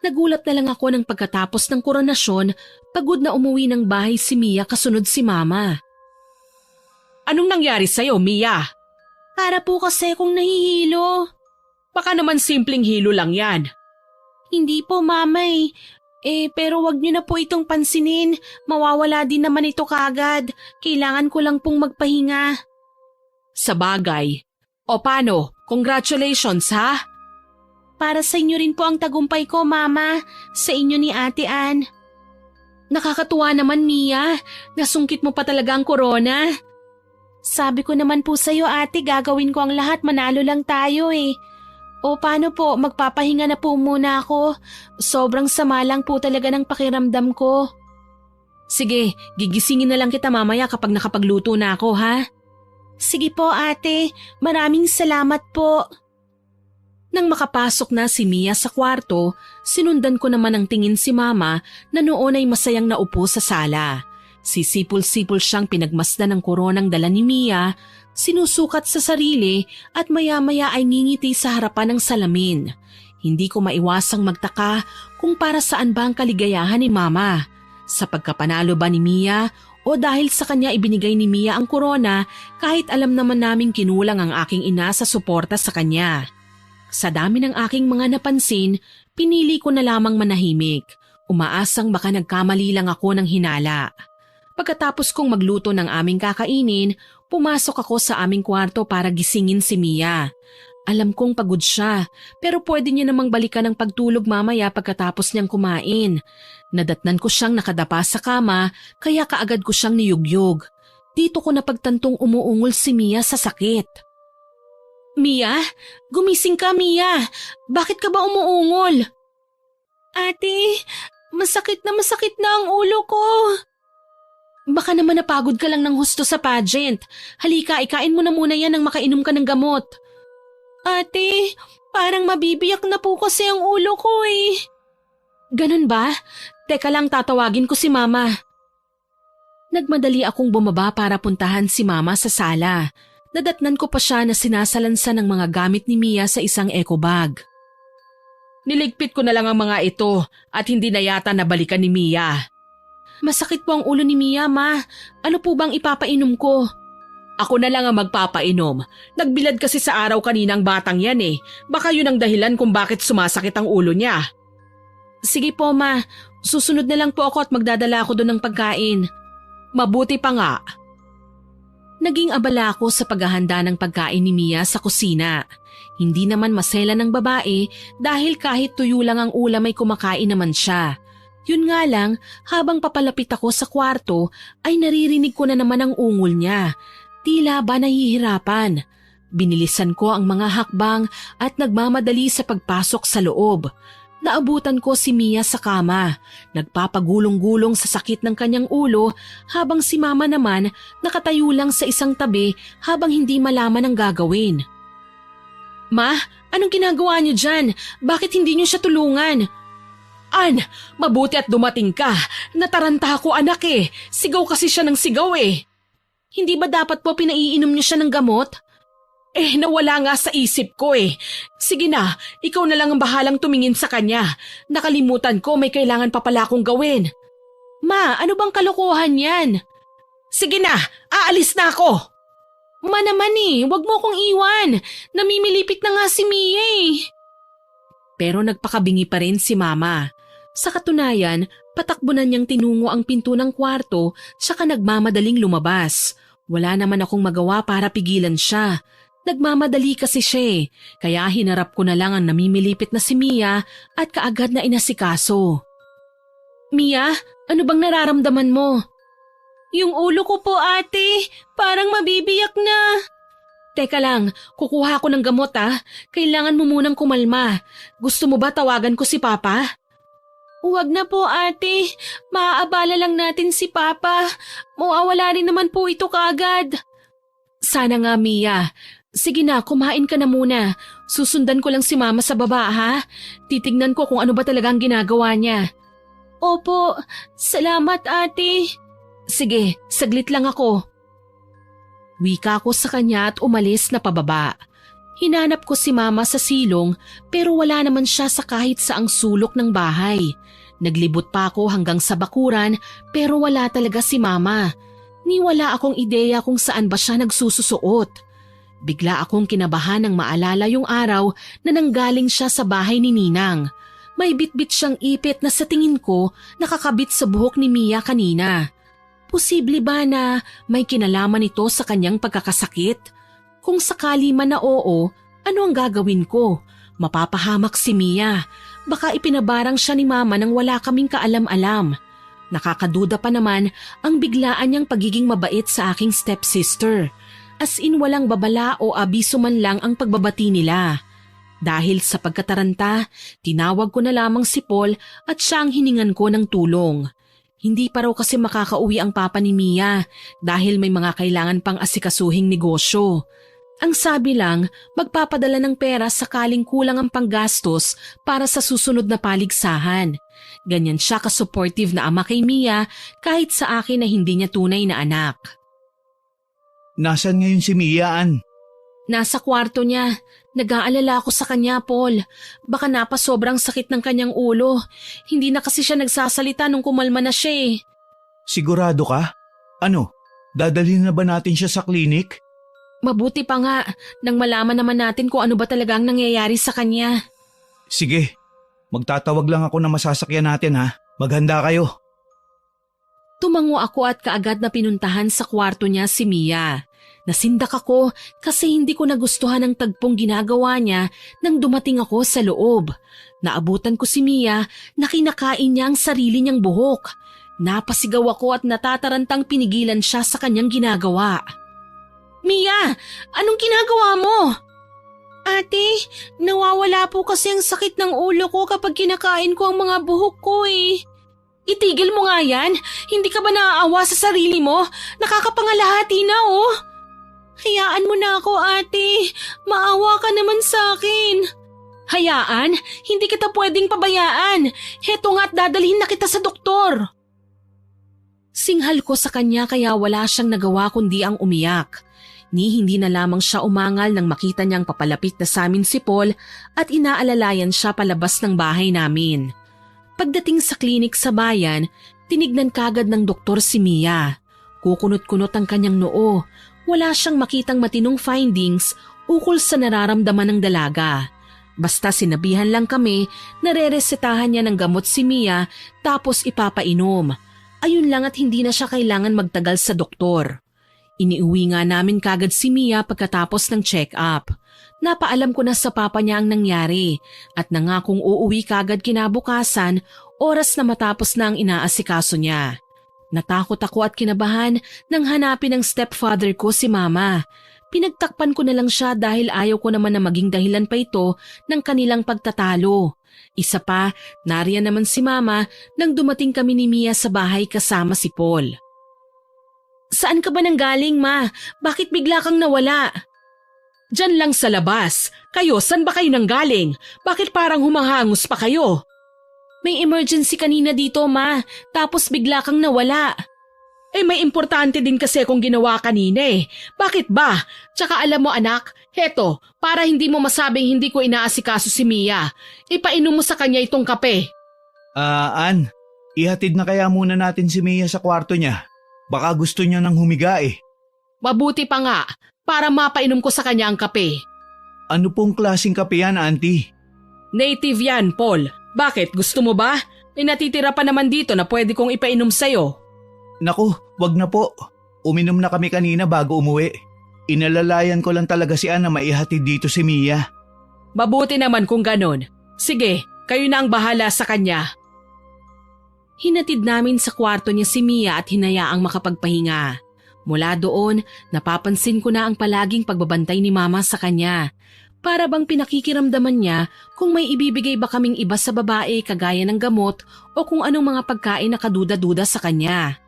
Nagulat na lang ako ng pagkatapos ng koronasyon, pagod na umuwi ng bahay si Mia kasunod si Mama. Anong nangyari sa'yo, Mia? Para po kasi kung nahihilo. Baka naman simpleng hilo lang yan. Hindi po, Mama eh. Pero wag niyo na po itong pansinin. Mawawala din naman ito kagad. Kailangan ko lang pong magpahinga. Sa bagay. O paano? Congratulations, ha? Para sa inyo rin po ang tagumpay ko, Mama. Sa inyo ni Ate Ann. Nakakatuwa naman, Mia. Nasungkit mo pa talaga ang corona. Sabi ko naman po sa'yo, Ate, gagawin ko ang lahat. Manalo lang tayo eh. O paano po, magpapahinga na po muna ako. Sobrang sama lang po talaga ng pakiramdam ko. Sige, gigisingin na lang kita mamaya kapag nakapagluto na ako, ha? Sige po, Ate. Maraming salamat po. Nang makapasok na si Mia sa kwarto, sinundan ko naman ang tingin si Mama na noon ay masayang naupo sa sala. Sisipol-sipol siyang pinagmasdan ng koronang dala ni Mia, sinusukat sa sarili at maya-maya ay ngingiti sa harapan ng salamin. Hindi ko maiwasang magtaka kung para saan ba ang kaligayahan ni Mama. Sa pagkapanalo ba ni Mia o dahil sa kanya ibinigay ni Mia ang korona kahit alam naman naming kinulang ang aking ina sa suporta sa kanya. Sa dami ng aking mga napansin, pinili ko na lamang manahimik. Umaasang baka nagkamali lang ako ng hinala. Pagkatapos kong magluto ng aming kakainin, pumasok ako sa aming kwarto para gisingin si Mia. Alam kong pagod siya, pero pwede niya namang balikan ang pagtulog mamaya pagkatapos niyang kumain. Nadatnan ko siyang nakadapa sa kama, kaya kaagad ko siyang niyugyog. Dito ko napagtantong umuungol si Mia sa sakit. Mia? Gumising ka, Mia. Bakit ka ba umuungol? Ate, masakit na ang ulo ko. Baka naman napagod ka lang ng husto sa pageant. Halika, ikain mo na muna yan nang makainom ka ng gamot. Ate, parang mabibiyak na po kasi ang ulo ko eh. Ganun ba? Teka lang, tatawagin ko si Mama. Nagmadali akong bumaba para puntahan si Mama sa sala. Nadatnan ko pa siya na sinasalansan ng mga gamit ni Mia sa isang eco bag. Niligpit ko na lang ang mga ito at hindi na yata nabalikan ni Mia. Masakit po ang ulo ni Mia, Ma. Ano po bang ipapainom ko? Ako na lang ang magpapainom. Nagbilad kasi sa araw kaninang batang yan eh. Baka yun ang dahilan kung bakit sumasakit ang ulo niya. Sige po, Ma. Susunod na lang po ako at magdadala ako doon ng pagkain. Mabuti pa nga. Naging abala ako sa paghahanda ng pagkain ni Mia sa kusina. Hindi naman masela ng babae dahil kahit tuyo lang ang ulam ay kumakain naman siya. Yun nga lang, habang papalapit ako sa kwarto ay naririnig ko na naman ang ungol niya. Tila ba nahihirapan. Binilisan ko ang mga hakbang at nagmamadali sa pagpasok sa loob. Naabutan ko si Mia sa kama, nagpapagulong-gulong sa sakit ng kanyang ulo habang si Mama naman nakatayo lang sa isang tabi habang hindi malaman ang gagawin. Ma, anong ginagawa niyo dyan? Bakit hindi niyo siya tulungan? An, mabuti at dumating ka. Nataranta ako anak eh. Sigaw kasi siya ng sigaw eh. Hindi ba dapat po pinaiinom niyo siya ng gamot? Nawala nga sa isip ko eh. Sige na, ikaw na lang ang bahalang tumingin sa kanya. Nakalimutan ko may kailangan pa pala akong gawin. Ma, ano bang kalokohan yan? Sige na, aalis na ako. Ma naman wag mo akong iwan. Namimilipit na nga si Mia eh. Pero nagpakabingi pa rin si Mama. Sa katunayan, patakbo na niyang tinungo ang pinto ng kwarto saka nagmamadaling lumabas. Wala naman akong magawa para pigilan siya. Nagmamadali kasi siya kaya hinarap ko na lang ang namimilipit na si Mia at kaagad na inasikaso. Mia, ano bang nararamdaman mo? Yung ulo ko po ate, parang mabibiyak na. Teka lang, kukuha ko ng gamot Kailangan mo munang kumalma. Gusto mo ba tawagan ko si Papa? Huwag na po ate, maaabala lang natin si Papa. Mawawala rin naman po ito kaagad. Sana nga Mia. Sige na, kumain ka na muna. Susundan ko lang si Mama sa baba ha. Titignan ko kung ano ba talagang ginagawa niya. Opo, salamat ate. Sige, saglit lang ako. Wika ko sa kanya at umalis na pababa. Hinanap ko si Mama sa silong pero wala naman siya sa kahit saang sulok ng bahay. Naglibot pa ako hanggang sa bakuran pero wala talaga si Mama. Ni wala akong ideya kung saan ba siya nagsususuot. Bigla akong kinabahan nang maalala yung araw na nanggaling siya sa bahay ni Ninang. May bitbit siyang ipit na sa tingin ko nakakabit sa buhok ni Mia kanina. Posible ba na may kinalaman ito sa kanyang pagkakasakit? Kung sakali man na oo, ano ang gagawin ko? Mapapahamak si Mia. Baka ipinabarang siya ni Mama nang wala kaming kaalam-alam. Nakakaduda pa naman ang biglaan niyang pagiging mabait sa aking stepsister. As in walang babala o abiso man lang ang pagbabati nila. Dahil sa pagkataranta, tinawag ko na lamang si Paul at siya ang hiningan ko ng tulong. Hindi pa raw kasi makakauwi ang papa ni Mia dahil may mga kailangan pang asikasuhing negosyo. Ang sabi lang, magpapadala ng pera sakaling kulang ang panggastos para sa susunod na paligsahan. Ganyan siya ka-supportive na ama kay Mia kahit sa akin na hindi niya tunay na anak. Nasaan ngayon si Mia, Ann? Nasa kwarto niya. Nag-aalala ako sa kanya, Paul. Baka napasobrang sakit ng kanyang ulo. Hindi na kasi siya nagsasalita nung kumalma na siya eh. Sigurado ka? Ano, dadalhin na ba natin siya sa klinik? Mabuti pa nga nang malaman naman natin kung ano ba talaga ang nangyayari sa kanya. Sige, magtatawag lang ako na masasakyan natin ha. Maghanda kayo. Tumango ako at kaagad na pinuntahan sa kwarto niya si Mia. Nasindak ako kasi hindi ko nagustuhan ang tagpong ginagawa niya nang dumating ako sa loob. Naabutan ko si Mia na kinakain niya ang sarili niyang buhok. Napasigaw ako at natatarantang pinigilan siya sa kanyang ginagawa. Mia, anong ginagawa mo? Ate, nawawala po kasi ang sakit ng ulo ko kapag kinakain ko ang mga buhok ko eh. Itigil mo nga yan. Hindi ka ba naaawa sa sarili mo? Nakakapangalahati na oh. Hayaan mo na ako, ate. Maawa ka naman sa akin. Hayaan? Hindi kita pwedeng pabayaan. Heto nga't dadalhin na kita sa doktor. Singhal ko sa kanya kaya wala siyang nagawa kundi ang umiyak. Hindi na lamang siya umangal nang makita niyang papalapit na sa amin si Paul at inaalalayan siya palabas ng bahay namin. Pagdating sa klinik sa bayan, tinignan kagad ng doktor si Mia. Kukunot-kunot ang kanyang noo. Wala siyang makitang matinong findings ukol sa nararamdaman ng dalaga. Basta sinabihan lang kami na reresetahan niya ng gamot si Mia tapos ipapainom. Ayun lang at hindi na siya kailangan magtagal sa doktor. Iniuwi nga namin kagad si Mia pagkatapos ng check-up. Napaalam ko na sa papa niya ang nangyari at nangakong uuwi kagad kinabukasan oras na matapos na ang inaasikaso niya. Natakot ako at kinabahan nang hanapin ng stepfather ko si Mama. Pinagtakpan ko na lang siya dahil ayaw ko naman na maging dahilan pa ito ng kanilang pagtatalo. Isa pa, nariyan naman si Mama nang dumating kami ni Mia sa bahay kasama si Paul. Saan ka ba nanggaling, Ma? Bakit bigla kang nawala? Diyan lang sa labas. Kayo, saan ba kayo nanggaling? Bakit parang humahangos pa kayo? May emergency kanina dito, Ma. Tapos bigla kang nawala. Eh may importante din kasi kung ginawa kanina eh. Bakit ba? Tsaka alam mo anak, heto, para hindi mo masabing hindi ko inaasikaso si Mia. Ipainom mo sa kanya itong kape. Ann, ihatid na kaya muna natin si Mia sa kwarto niya. Baka gusto niya nang humiga eh. Mabuti pa nga, para mapainom ko sa kanya ang kape. Ano pong klaseng kape yan, Auntie? Native yan, Paul. Bakit? Gusto mo ba? May natitira pa naman dito na pwede kong ipainom sa'yo. Naku, wag na po. Uminom na kami kanina bago umuwi. Inalalayan ko lang talaga si Ann na maihatid dito si Mia. Mabuti naman kung ganon. Sige, kayo na ang bahala sa kanya. Hinatid namin sa kwarto niya si Mia at hinayaang makapagpahinga. Mula doon, napapansin ko na ang palaging pagbabantay ni Mama sa kanya. Para bang pinakikiramdaman niya kung may ibibigay ba kaming iba sa babae kagaya ng gamot o kung anong mga pagkain na kaduda-duda sa kanya.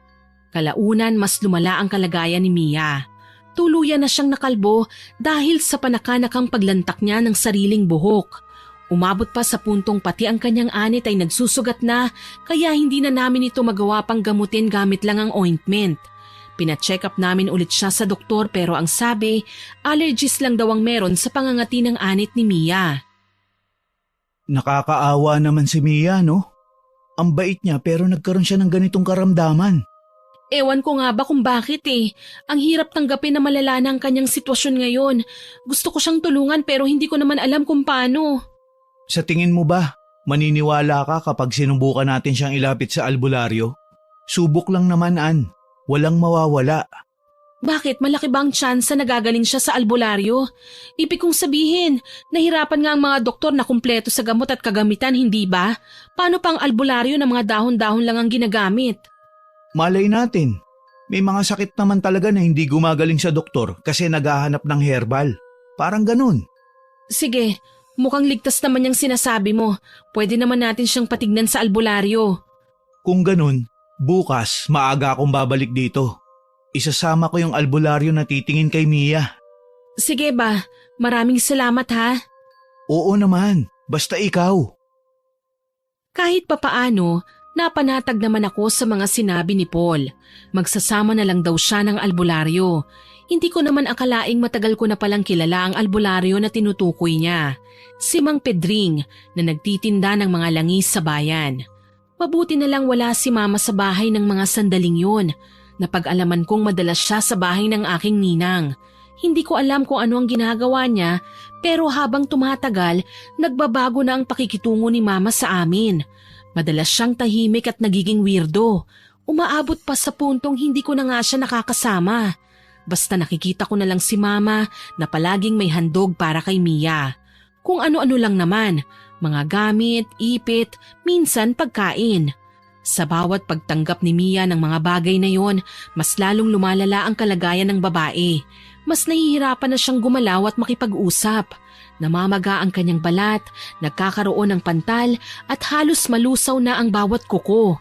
Kalaunan mas lumala ang kalagayan ni Mia. Tuluyan na siyang nakalbo dahil sa panakanakang paglantak niya ng sariling buhok. Umabot pa sa puntong pati ang kanyang anit ay nagsusugat na kaya hindi na namin ito magawa pang gamutin gamit lang ang ointment. Pina-check up namin ulit siya sa doktor pero ang sabi, allergies lang daw ang meron sa pangangati ng anit ni Mia. Nakakaawa naman si Mia, no? Ang bait niya pero nagkaroon siya ng ganitong karamdaman. Ewan ko nga ba kung bakit eh. Ang hirap tanggapin na malala na ang kanyang sitwasyon ngayon. Gusto ko siyang tulungan pero hindi ko naman alam kung paano. Sa tingin mo ba, maniniwala ka kapag sinubukan natin siyang ilapit sa albularyo? Subok lang naman, Ann. Walang mawawala. Bakit? Malaki ba ang tsansa na gagaling siya sa albularyo? Ibig kong sabihin, nahirapan nga ang mga doktor na kumpleto sa gamot at kagamitan, hindi ba? Paano pa ang albularyo na mga dahon-dahon lang ang ginagamit? Malay natin. May mga sakit naman talaga na hindi gumagaling sa doktor kasi naghahanap ng herbal. Parang ganun. Sige, mukhang ligtas naman yung sinasabi mo. Pwede naman natin siyang patignan sa albularyo. Kung ganun, bukas maaga akong babalik dito. Isasama ko yung albularyo na titingin kay Mia. Sige ba, maraming salamat ha. Oo naman, basta ikaw. Kahit papaano, napanatag naman ako sa mga sinabi ni Paul. Magsasama na lang daw siya ng albularyo. Hindi ko naman akalaing matagal ko na palang kilala ang albularyo na tinutukoy niya. Si Mang Pedring na nagtitinda ng mga langis sa bayan. Mabuti na lang wala si Mama sa bahay ng mga sandaling yun. Napag-alaman kong madalas siya sa bahay ng aking ninang. Hindi ko alam kung ano ang ginagawa niya pero habang tumatagal, nagbabago na ang pakikitungo ni Mama sa amin. Madalas siyang tahimik at nagiging weirdo. Umaabot pa sa puntong hindi ko na nga siya nakakasama. Basta nakikita ko na lang si Mama na palaging may handog para kay Mia. Kung ano-ano lang naman, mga gamit, ipit, minsan pagkain. Sa bawat pagtanggap ni Mia ng mga bagay na yon, mas lalong lumalala ang kalagayan ng babae. Mas nahihirapan na siyang gumalaw at makipag-usap. Namamaga ang kanyang balat, nagkakaroon ng pantal at halos malusaw na ang bawat kuko.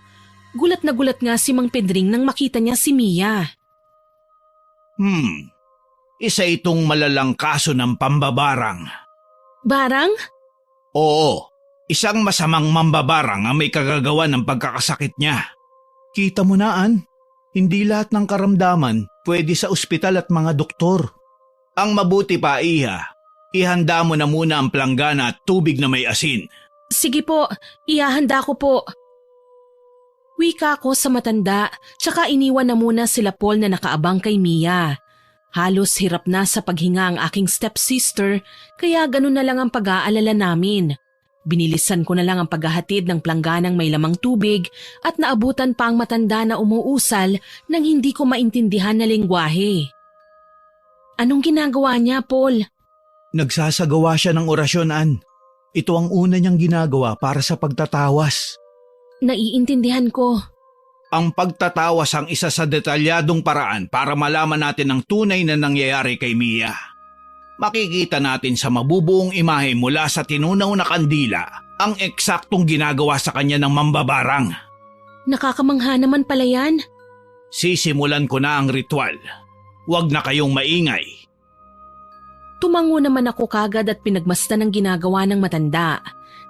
Gulat na gulat nga si Mang Pedring nang makita niya si Mia. Isa itong malalang kaso ng pambabarang. Barang? Oo, isang masamang mambabarang ang may kagagawa ng pagkakasakit niya. Kita mo na, Ann, hindi lahat ng karamdaman pwede sa ospital at mga doktor. Ang mabuti pa, Iha, ihanda mo na muna ang planggana at tubig na may asin. Sige po, ihahanda ko po. Wika ko sa matanda, tsaka iniwan na muna sila Paul na nakaabang kay Mia. Halos hirap na sa paghinga ang aking stepsister, kaya ganun na lang ang pag-aalala namin. Binilisan ko na lang ang paghahatid ng plangganang may lamang tubig at naabutan pa ang matanda na umuusal nang hindi ko maintindihan na lengguwahe. Anong ginagawa niya, Paul? Nagsasagawa siya ng orasyon, Ann. Ito ang una niyang ginagawa para sa pagtatawas. Naiintindihan ko. Ang pagtatawas ang isa sa detalyadong paraan para malaman natin ang tunay na nangyayari kay Mia. Makikita natin sa mabubuong imahe mula sa tinunaw na kandila ang eksaktong ginagawa sa kanya ng mambabarang. Nakakamangha naman pala yan. Sisimulan ko na ang ritual. Huwag na kayong maingay. Tumango naman ako kagad at pinagmasdan ang ginagawa ng matanda.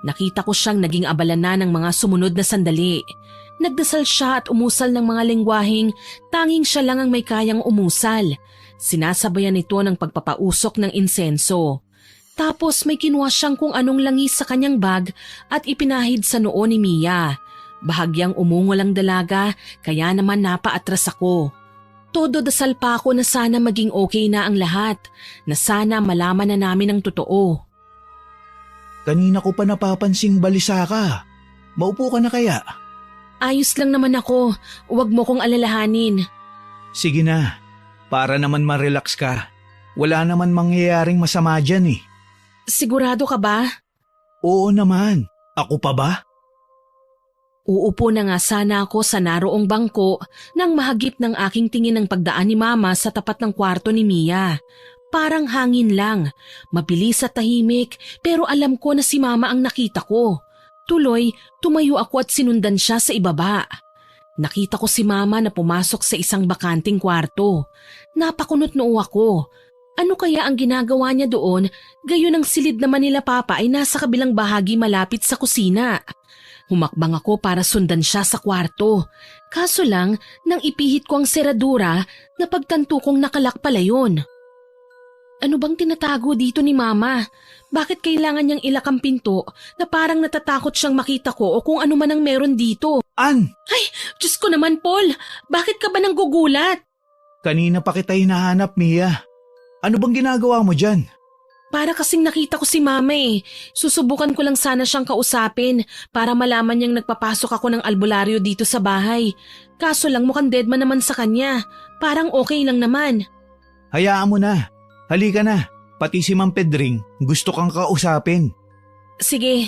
Nakita ko siyang naging abala na ng mga sumunod na sandali. Nagdasal siya at umusal ng mga lengguwaheng tanging siya lang ang may kayang umusal. Sinasabayan ito ng pagpapausok ng insenso. Tapos may kinuha siyang kung anong langis sa kanyang bag at ipinahid sa noo ni Mia. Bahagyang umungol ang dalaga kaya naman napaatras ako. Todo dasal pa ako na sana maging okay na ang lahat, na sana malaman na namin ang totoo. Kanina ko pa napapansing balisa ka. Maupo ka na kaya? Ayos lang naman ako, huwag mo kong alalahanin. Sige na, para naman ma-relax ka. Wala naman mangyayaring masama dyan eh. Sigurado ka ba? Oo naman, ako pa ba? Uupo na nga sana ako sa naroong bangko nang mahagip ng aking tingin ang pagdaan ni Mama sa tapat ng kwarto ni Mia. Parang hangin lang, mabilis at tahimik pero alam ko na si Mama ang nakita ko. Tuloy, tumayo ako at sinundan siya sa ibaba. Nakita ko si Mama na pumasok sa isang bakanting kwarto. Napakunot noo ako. Ano kaya ang ginagawa niya doon, gayon ang silid naman nila Papa ay nasa kabilang bahagi malapit sa kusina. Humakbang ako para sundan siya sa kwarto. Kaso lang, nang ipihit ko ang seradura, napagtanto kong nakalak pala yun. Ano bang tinatago dito ni Mama? Bakit kailangan niyang ilak ang pinto na parang natatakot siyang makita ko o kung ano man ang meron dito? Ann, Ay, Diyos ko naman Paul, bakit ka ba nang gugulat? kanina pa kita hinahanap, Mia. Ano bang ginagawa mo dyan? Para kasing nakita ko si Mama eh. Susubukan ko lang sana siyang kausapin para malaman niyang nagpapasok ako ng albularyo dito sa bahay. Kaso lang mukhang deadman naman sa kanya. Parang okay lang naman. Hayaan mo na. Halika na. Pati si Mang Pedring, gusto kang kausapin. Sige.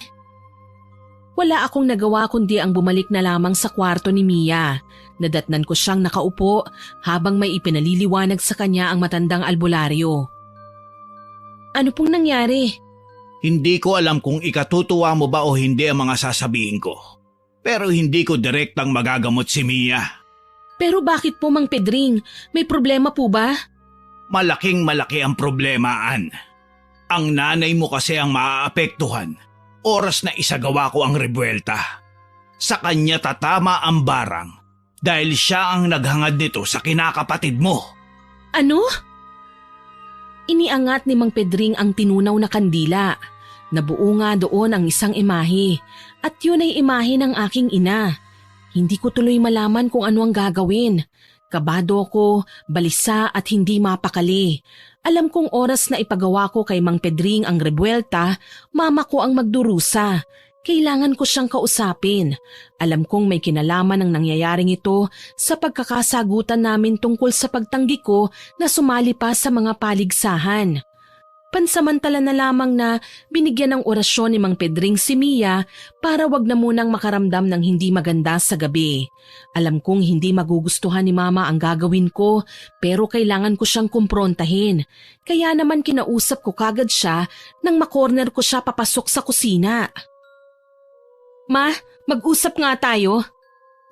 Wala akong nagawa kundi ang bumalik na lamang sa kwarto ni Mia. Nadatnan ko siyang nakaupo habang may ipinaliliwanag sa kanya ang matandang albularyo. Ano pong nangyari? Hindi ko alam kung ikatutuwa mo ba o hindi ang mga sasabihin ko. Pero hindi ko direktang magagamot si Mia. Pero bakit po Mang Pedring? May problema po ba? Malaking malaki ang problema, Ann. Ang nanay mo kasi ang maaapektuhan. Oras na isagawa ko ang rebuelta. Sa kanya tatama ang barang dahil siya ang naghangad nito sa kinakapatid mo. Ano? Iniangat ni Mang Pedring ang tinunaw na kandila. Nabuo nga doon ang isang imahe at yun ay imahe ng aking ina. Hindi ko tuloy malaman kung ano ang gagawin. Kabado ko, balisa at hindi mapakali. Alam kong oras na ipagawa ko kay Mang Pedring ang rebuelta, mama ko ang magdurusa. Kailangan ko siyang kausapin. Alam kong may kinalaman ang nangyayaring ito sa pagkakasagutan namin tungkol sa pagtanggi ko na sumali pa sa mga paligsahan. Pansamantala na lamang na binigyan ng orasyon ni Mang Pedring si Mia para wag na munang makaramdam ng hindi maganda sa gabi. Alam kong hindi magugustuhan ni Mama ang gagawin ko pero kailangan ko siyang kumprontahin. Kaya naman kinausap ko kagad siya nang makorner ko siya papasok sa kusina. Ma, mag-usap nga tayo.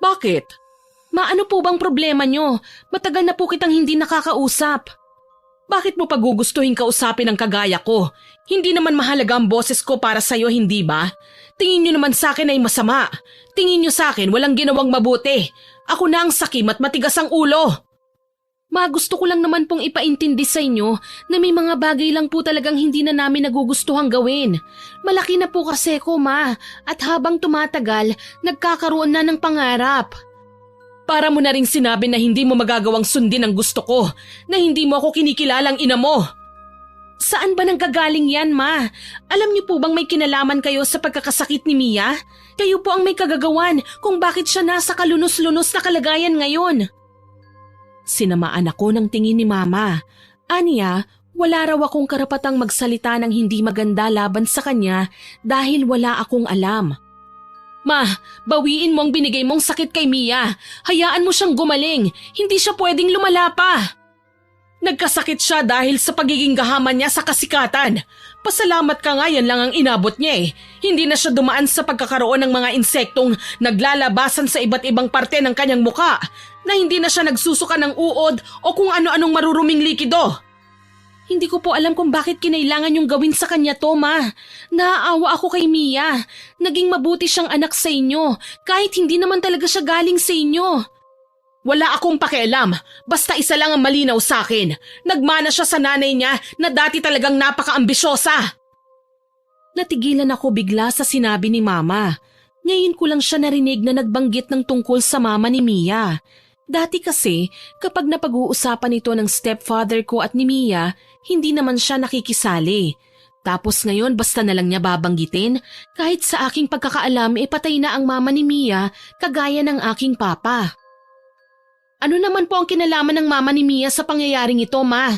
Bakit? Ma, ano po bang problema nyo? Matagal na po kitang hindi nakakausap. Bakit mo pagugustuhin kausapin ang kagaya ko? Hindi naman mahalaga ang boses ko para sa'yo, hindi ba? Tingin nyo naman sa akin ay masama. Tingin nyo sa akin walang ginawang mabuti. Ako na ang sakim at matigas ang ulo. Ma, gusto ko lang naman pong ipaintindi sa inyo na may mga bagay lang po talagang hindi na namin nagugustuhang gawin. Malaki na po kasi ko, Ma, at habang tumatagal, nagkakaroon na ng pangarap. Para mo na ring sinabi na hindi mo magagawang sundin ang gusto ko, na hindi mo ako kinikilalang ina mo. Saan ba nanggagaling yan, Ma? Alam niyo po bang may kinalaman kayo sa pagkakasakit ni Mia? Kayo po ang may kagagawan kung bakit siya nasa kalunos-lunos na kalagayan ngayon. Sinamaan ako ng tingin ni Mama. Aniya, wala raw akong karapatang magsalita ng hindi maganda laban sa kanya dahil wala akong alam. Ma, bawiin mo ang binigay mong sakit kay Mia. Hayaan mo siyang gumaling. Hindi siya pwedeng lumala pa. Nagkasakit siya dahil sa pagiging gahaman niya sa kasikatan. Pasalamat ka nga, yan lang ang inabot niya eh. Hindi na siya dumaan sa pagkakaroon ng mga insektong naglalabasan sa iba't ibang parte ng kanyang muka, na hindi na siya nagsusuka ng uod o kung ano-anong maruruming likido. Hindi ko po alam kung bakit kinailangan yung gawin sa kanya to, Ma. Naaawa ako kay Mia. Naging mabuti siyang anak sa inyo, kahit hindi naman talaga siya galing sa inyo. Wala akong pakialam. Basta isa lang ang malinaw sa akin. Nagmana siya sa nanay niya na dati talagang napaka-ambisyosa. Natigilan ako bigla sa sinabi ni Mama. Ngayon ko lang siya narinig na nagbanggit ng tungkol sa mama ni Mia. Dati kasi, kapag napag-uusapan ito ng stepfather ko at ni Mia, hindi naman siya nakikisali. Tapos ngayon basta na lang niya babanggitin, kahit sa aking pagkakaalam patay na ang mama ni Mia kagaya ng aking papa. Ano naman po ang kinalaman ng mama ni Mia sa pangyayaring ito, Ma?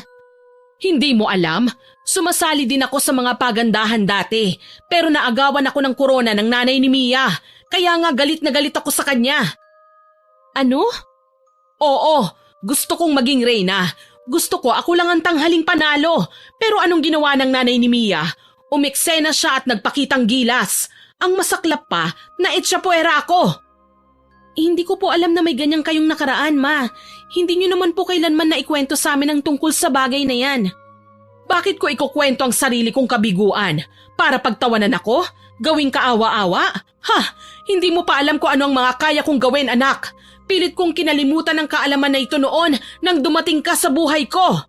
Hindi mo alam? Sumasali din ako sa mga pagandahan dati, pero naagawan ako ng korona ng nanay ni Mia, kaya nga galit na galit ako sa kanya. Ano? Oo, gusto kong maging reyna. Gusto ko ako lang ang tanghaling panalo. Pero anong ginawa ng nanay ni Mia? Umeksena siya at nagpakitang gilas. Ang masaklap pa, naitsapuera ako. Hindi ko po alam na may ganyang kayong nakaraan, Ma. Hindi niyo naman po kailanman naikwento sa amin ang tungkol sa bagay na yan. Bakit ko ikukwento ang sarili kong kabiguan? Para pagtawanan ako? Gawing kaawa-awa? Ha! Hindi mo pa alam kung ano ang mga kaya kong gawin, anak. Pilit kong kinalimutan ang kaalaman na ito noon nang dumating ka sa buhay ko.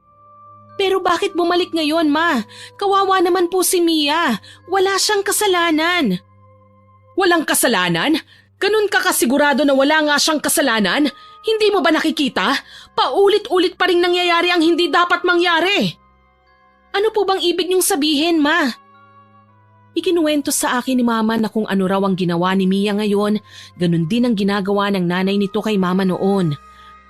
Pero bakit bumalik ngayon, Ma? Kawawa naman po si Mia. Wala siyang kasalanan. Walang kasalanan? Ganun ka kasigurado na wala nga siyang kasalanan? Hindi mo ba nakikita? Paulit-ulit pa rin nangyayari ang hindi dapat mangyari. Ano po bang ibig niyong sabihin, Ma? Ikinuwento sa akin ni Mama na kung ano raw ang ginawa ni Mia ngayon, ganun din ang ginagawa ng nanay nito kay Mama noon.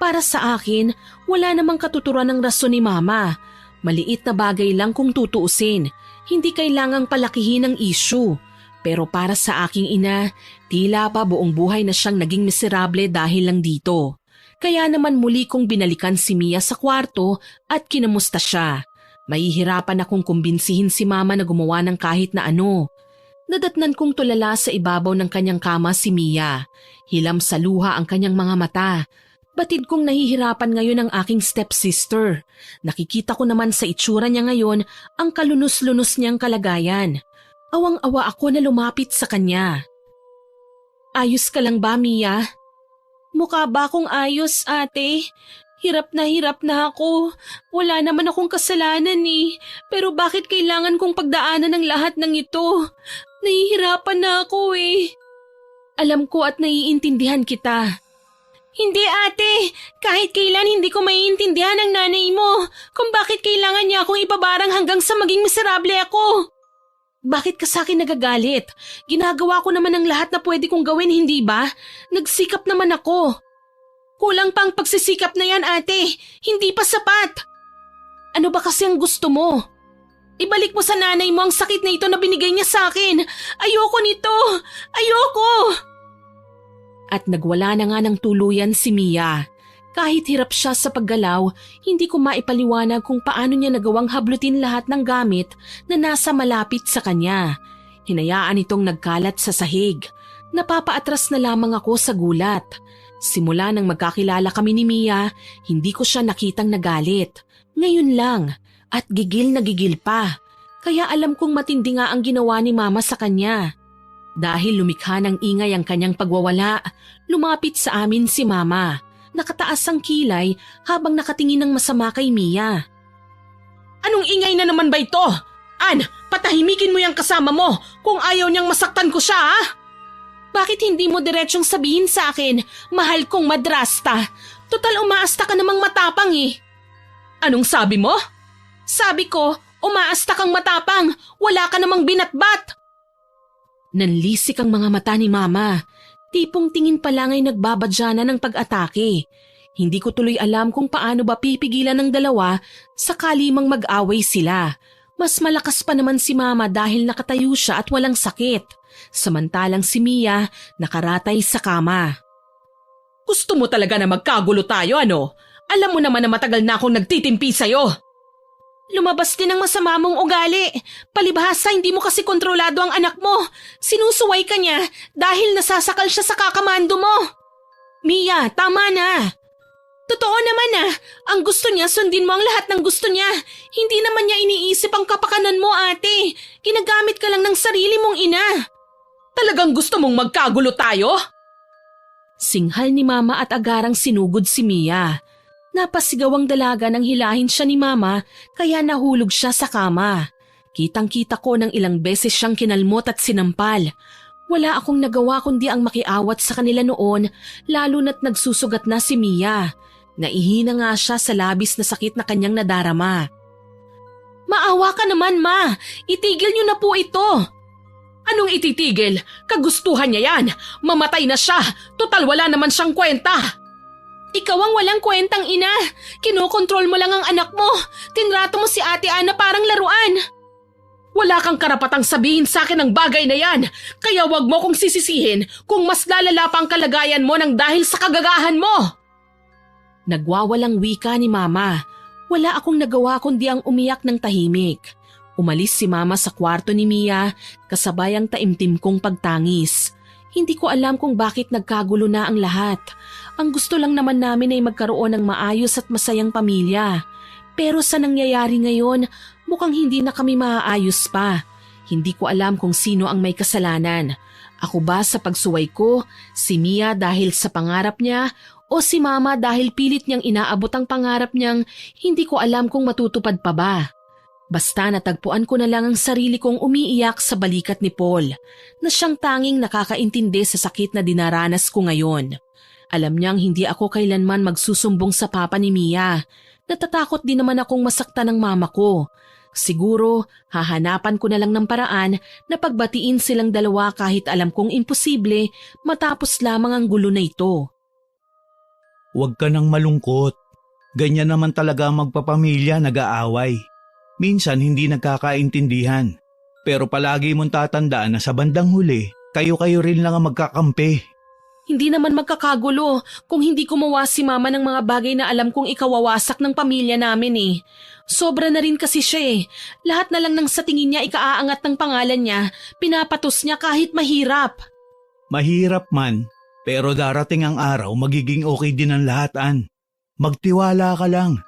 Para sa akin, wala namang katuturan ng rason ni Mama. Maliit na bagay lang kung tutuusin. Hindi kailangang palakihin ang issue. Pero para sa aking ina, tila pa buong buhay na siyang naging miserable dahil lang dito. Kaya naman muli kong binalikan si Mia sa kwarto at kinamusta siya. Mahihirapan akong kumbinsihin si Mama na gumawa ng kahit na ano. Nadatnan kong tulala sa ibabaw ng kanyang kama si Mia. Hilam sa luha ang kanyang mga mata. Batid kong nahihirapan ngayon ang aking stepsister. Nakikita ko naman sa itsura niya ngayon ang kalunos-lunos niyang kalagayan. Awang-awa ako na lumapit sa kanya. Ayos ka lang ba, Mia? Mukha ba akong ayos, ate? Hirap na ako. Wala naman akong kasalanan eh. Pero bakit kailangan kong pagdaanan ng lahat ng ito? Nahihirapan na ako eh. Alam ko at naiintindihan kita. Hindi ate, kahit kailan hindi ko maiintindihan ang nanay mo kung bakit kailangan niya akong ibabarang hanggang sa maging miserable ako. Bakit ka sa akin nagagalit? Ginagawa ko naman ang lahat na pwede kong gawin, hindi ba? Nagsikap naman ako. Kulang pang pagsisikap na yan ate, hindi pa sapat. Ano ba kasi ang gusto mo? Ibalik mo sa nanay mo ang sakit na ito na binigay niya sa akin. Ayoko nito, ayoko. At nagwala na nga ng tuluyan si Mia. Kahit hirap siya sa paggalaw, hindi ko maipaliwanag kung paano niya nagawang hablutin lahat ng gamit na nasa malapit sa kanya. Hinayaan itong nagkalat sa sahig. Napapaatras na lamang ako sa gulat. Simula nang magkakilala kami ni Mia, hindi ko siya nakitang nagalit. Ngayon lang, at gigil na gigil pa. Kaya alam kong matindi nga ang ginawa ni Mama sa kanya. Dahil lumikha ng ingay ang kanyang pagwawala, lumapit sa amin si Mama. Nakataas ang kilay habang nakatingin ng masama kay Mia. Anong ingay na naman ba ito? Ann, patahimikin mo yung kasama mo kung ayaw niyang masaktan ko siya, ha? Bakit hindi mo diretsyong sabihin sa akin, mahal kong madrasta? Total umaasta ka namang matapang eh. Anong sabi mo? Sabi ko, umaasta kang matapang, wala ka namang binatbat. Nanlisik ang mga mata ni Mama. Tipong tingin pa lang ay nagbabadya na ng pag-atake. Hindi ko tuloy alam kung paano ba pipigilan ng dalawa sakali mang mag-away sila. Mas malakas pa naman si Mama dahil nakatayo siya at walang sakit. Samantalang si Mia nakaratay sa kama. Gusto mo talaga na magkagulo tayo, ano? Alam mo naman na matagal na akong nagtitimpi sa'yo. Lumabas din ang masama mong ugali. Palibhasa hindi mo kasi kontrolado ang anak mo. Sinusuway ka niya dahil nasasakal siya sa kakamando mo. Mia, tama na. Totoo naman ang gusto niya sundin mo ang lahat ng gusto niya. Hindi naman niya iniisip ang kapakanan mo, ate. Ginagamit ka lang ng sarili mong ina. Talagang gusto mong magkagulo tayo? Singhal ni Mama at agarang sinugod si Mia. Napasigaw ang dalaga nang hilahin siya ni Mama kaya nahulog siya sa kama. Kitang-kita ko nang ilang beses siyang kinalmot at sinampal. Wala akong nagawa kundi ang makiawat sa kanila noon lalo na't nagsusugat na si Mia. Naihina nga siya sa labis na sakit na kanyang nadarama. Maawa ka naman, Ma. Itigil niyo na po ito. Anong ititigil? Kagustuhan niya yan. Mamatay na siya. Total wala naman siyang kwenta. Ikaw ang walang kwentang ina. Kinokontrol mo lang ang anak mo. Tinrato mo si Ate Ana parang laruan. Wala kang karapatang sabihin sa akin ang bagay na yan. Kaya wag mo kong sisisihin kung mas lalala pa ang kalagayan mo nang dahil sa kagagahan mo. Nagwawalang wika ni Mama. Wala akong nagawa kundi ang umiyak ng tahimik. Umalis si Mama sa kwarto ni Mia kasabay ang taimtim kong pagtangis. Hindi ko alam kung bakit nagkagulo na ang lahat. Ang gusto lang naman namin ay magkaroon ng maayos at masayang pamilya. Pero sa nangyayari ngayon, Mukhang hindi na kami maaayos pa. Hindi ko alam kung sino ang may kasalanan. Ako ba sa pagsuway ko, si Mia dahil sa pangarap niya, o si Mama dahil pilit niyang inaabot ang pangarap niyang hindi ko alam kung matutupad pa ba. Basta natagpuan ko na lang ang sarili kong umiiyak sa balikat ni Paul, na siyang tanging nakakaintindi sa sakit na dinaranas ko ngayon. Alam niyang hindi ako kailanman magsusumbong sa papa ni Mia. Natatakot din naman akong masaktan ng mama ko. Siguro, hahanapan ko na lang ng paraan na pagbatiin silang dalawa kahit alam kong imposible matapos lamang ang gulo na ito. Huwag ka nang malungkot. Ganyan naman talaga ang magpapamilya, nag-aaway. Minsan hindi nagkakaintindihan. Pero palagi mong tatandaan na sa bandang huli, kayo-kayo rin lang ang magkakampi. Hindi naman magkakagulo kung hindi gumawa si Mama ng mga bagay na alam kong ikawawasak ng pamilya namin eh. Sobra na rin kasi siya eh. Lahat na lang ng sa tingin niya ikaaangat ng pangalan niya, pinapatos niya kahit mahirap. Mahirap man, pero darating ang araw magiging okay din ang lahat, Ann. Magtiwala ka lang.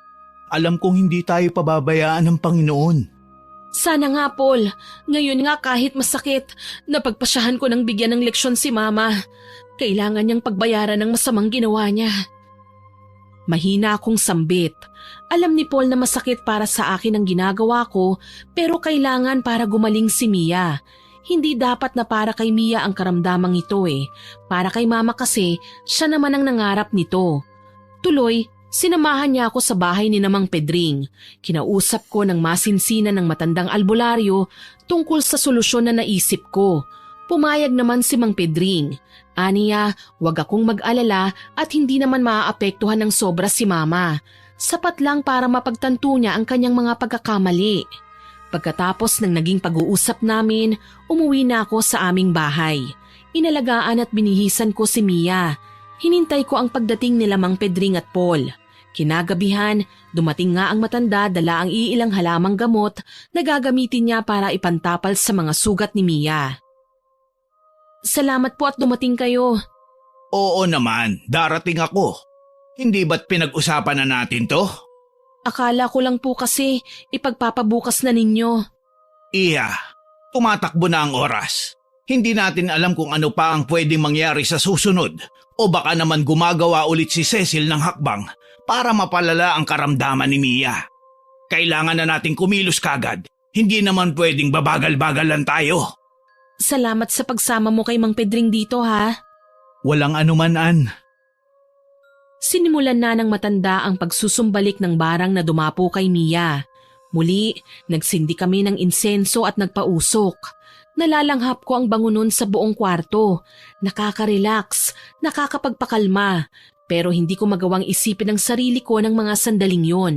Alam kong hindi tayo pababayaan ng Panginoon. Sana nga, Paul. Ngayon nga kahit masakit, napagpasyahan ko ng bigyan ng leksyon si Mama. Kailangan niyang pagbayaran ng masamang ginawa niya. Mahina akong sambit. Alam ni Paul na masakit para sa akin ang ginagawa ko, pero kailangan para gumaling si Mia. Hindi dapat na para kay Mia ang karamdamang ito eh. Para kay Mama kasi, siya naman ang nangarap nito. Tuloy, sinamahan niya ako sa bahay ni Namang Pedring. Kinausap ko ng masinsinan ng matandang albularyo tungkol sa solusyon na naisip ko. Pumayag naman si Mang Pedring. Aniya, wag akong mag-alala at hindi naman maaapektuhan ng sobra si Mama. Sapat lang para mapagtanto niya ang kanyang mga pagkakamali. Pagkatapos ng naging pag-uusap namin, umuwi na ako sa aming bahay. Inalagaan at binihisan ko si Mia. Hinintay ko ang pagdating nila Mang Pedring at Paul. Kinagabihan, dumating nga ang matanda dala ang iilang halamang gamot na gagamitin niya para ipantapal sa mga sugat ni Mia. Salamat po at dumating kayo. Oo naman, darating ako. Hindi ba't pinag-usapan na natin to? Akala ko lang po kasi ipagpapabukas na ninyo. Iya, tumatakbo na ang oras. Hindi natin alam kung ano pa ang pwedeng mangyari sa susunod o baka naman gumagawa ulit si Cecil ng hakbang para mapalala ang karamdaman ni Mia. Kailangan na nating kumilos kagad. Hindi naman pwedeng babagal-bagalan tayo. Salamat sa pagsama mo kay Mang Pedring dito ha. Walang anuman, Ann. Sinimulan na ng matanda ang pagsusumbalik ng barang na dumapo kay Mia. Muli, nagsindi kami ng insenso at nagpausok. Nalalanghap ko ang bango nun sa buong kwarto. Nakaka-relax, nakakapagpakalma. Pero hindi ko magawang isipin ang sarili ko ng mga sandaling yon.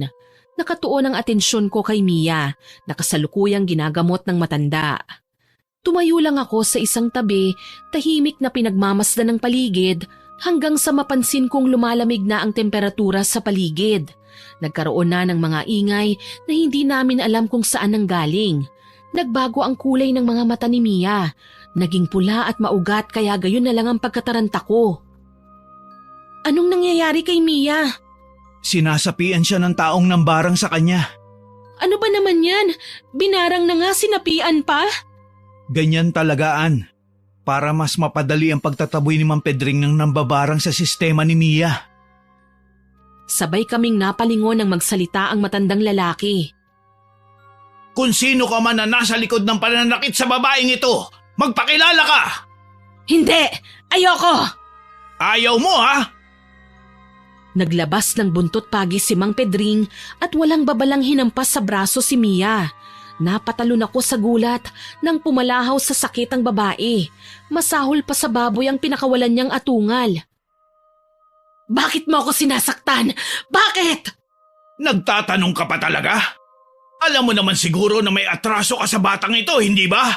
Nakatuon ang atensyon ko kay Mia, nakasalukuyang ginagamot ng matanda. Tumayo lang ako sa isang tabi, tahimik na pinagmamasdan ng paligid hanggang sa mapansin kong lumalamig na ang temperatura sa paligid. Nagkaroon na ng mga ingay na hindi namin alam kung saan nanggaling. Nagbago ang kulay ng mga mata ni Mia. Naging pula at maugat kaya gayon na lang ang pagkataranta ko. Anong nangyayari kay Mia? Sinasapian siya ng taong nambarang sa kanya. Ano ba naman yan? Binarang na nga, sinapian pa? Ganyan talaga, Ann. Para mas mapadali ang pagtataboy ni Mang Pedring ng nambabarang sa sistema ni Mia. Sabay kaming napalingon ng magsalita ang matandang lalaki. Kung sino ka man na nasa likod ng pananakit sa babaeng ito, magpakilala ka! Hindi! Ayoko! Ayaw mo, ha? Naglabas ng buntot pagi si Mang Pedring at walang babalang hinampas sa braso si Mia. Napatalon ako sa gulat nang pumalahaw sa sakit ang babae. Masahol pa sa baboy ang pinakawalan niyang atungal. Bakit mo ako sinasaktan? Bakit? Nagtatanong ka pa talaga? Alam mo naman siguro na may atraso ka sa batang ito, hindi ba?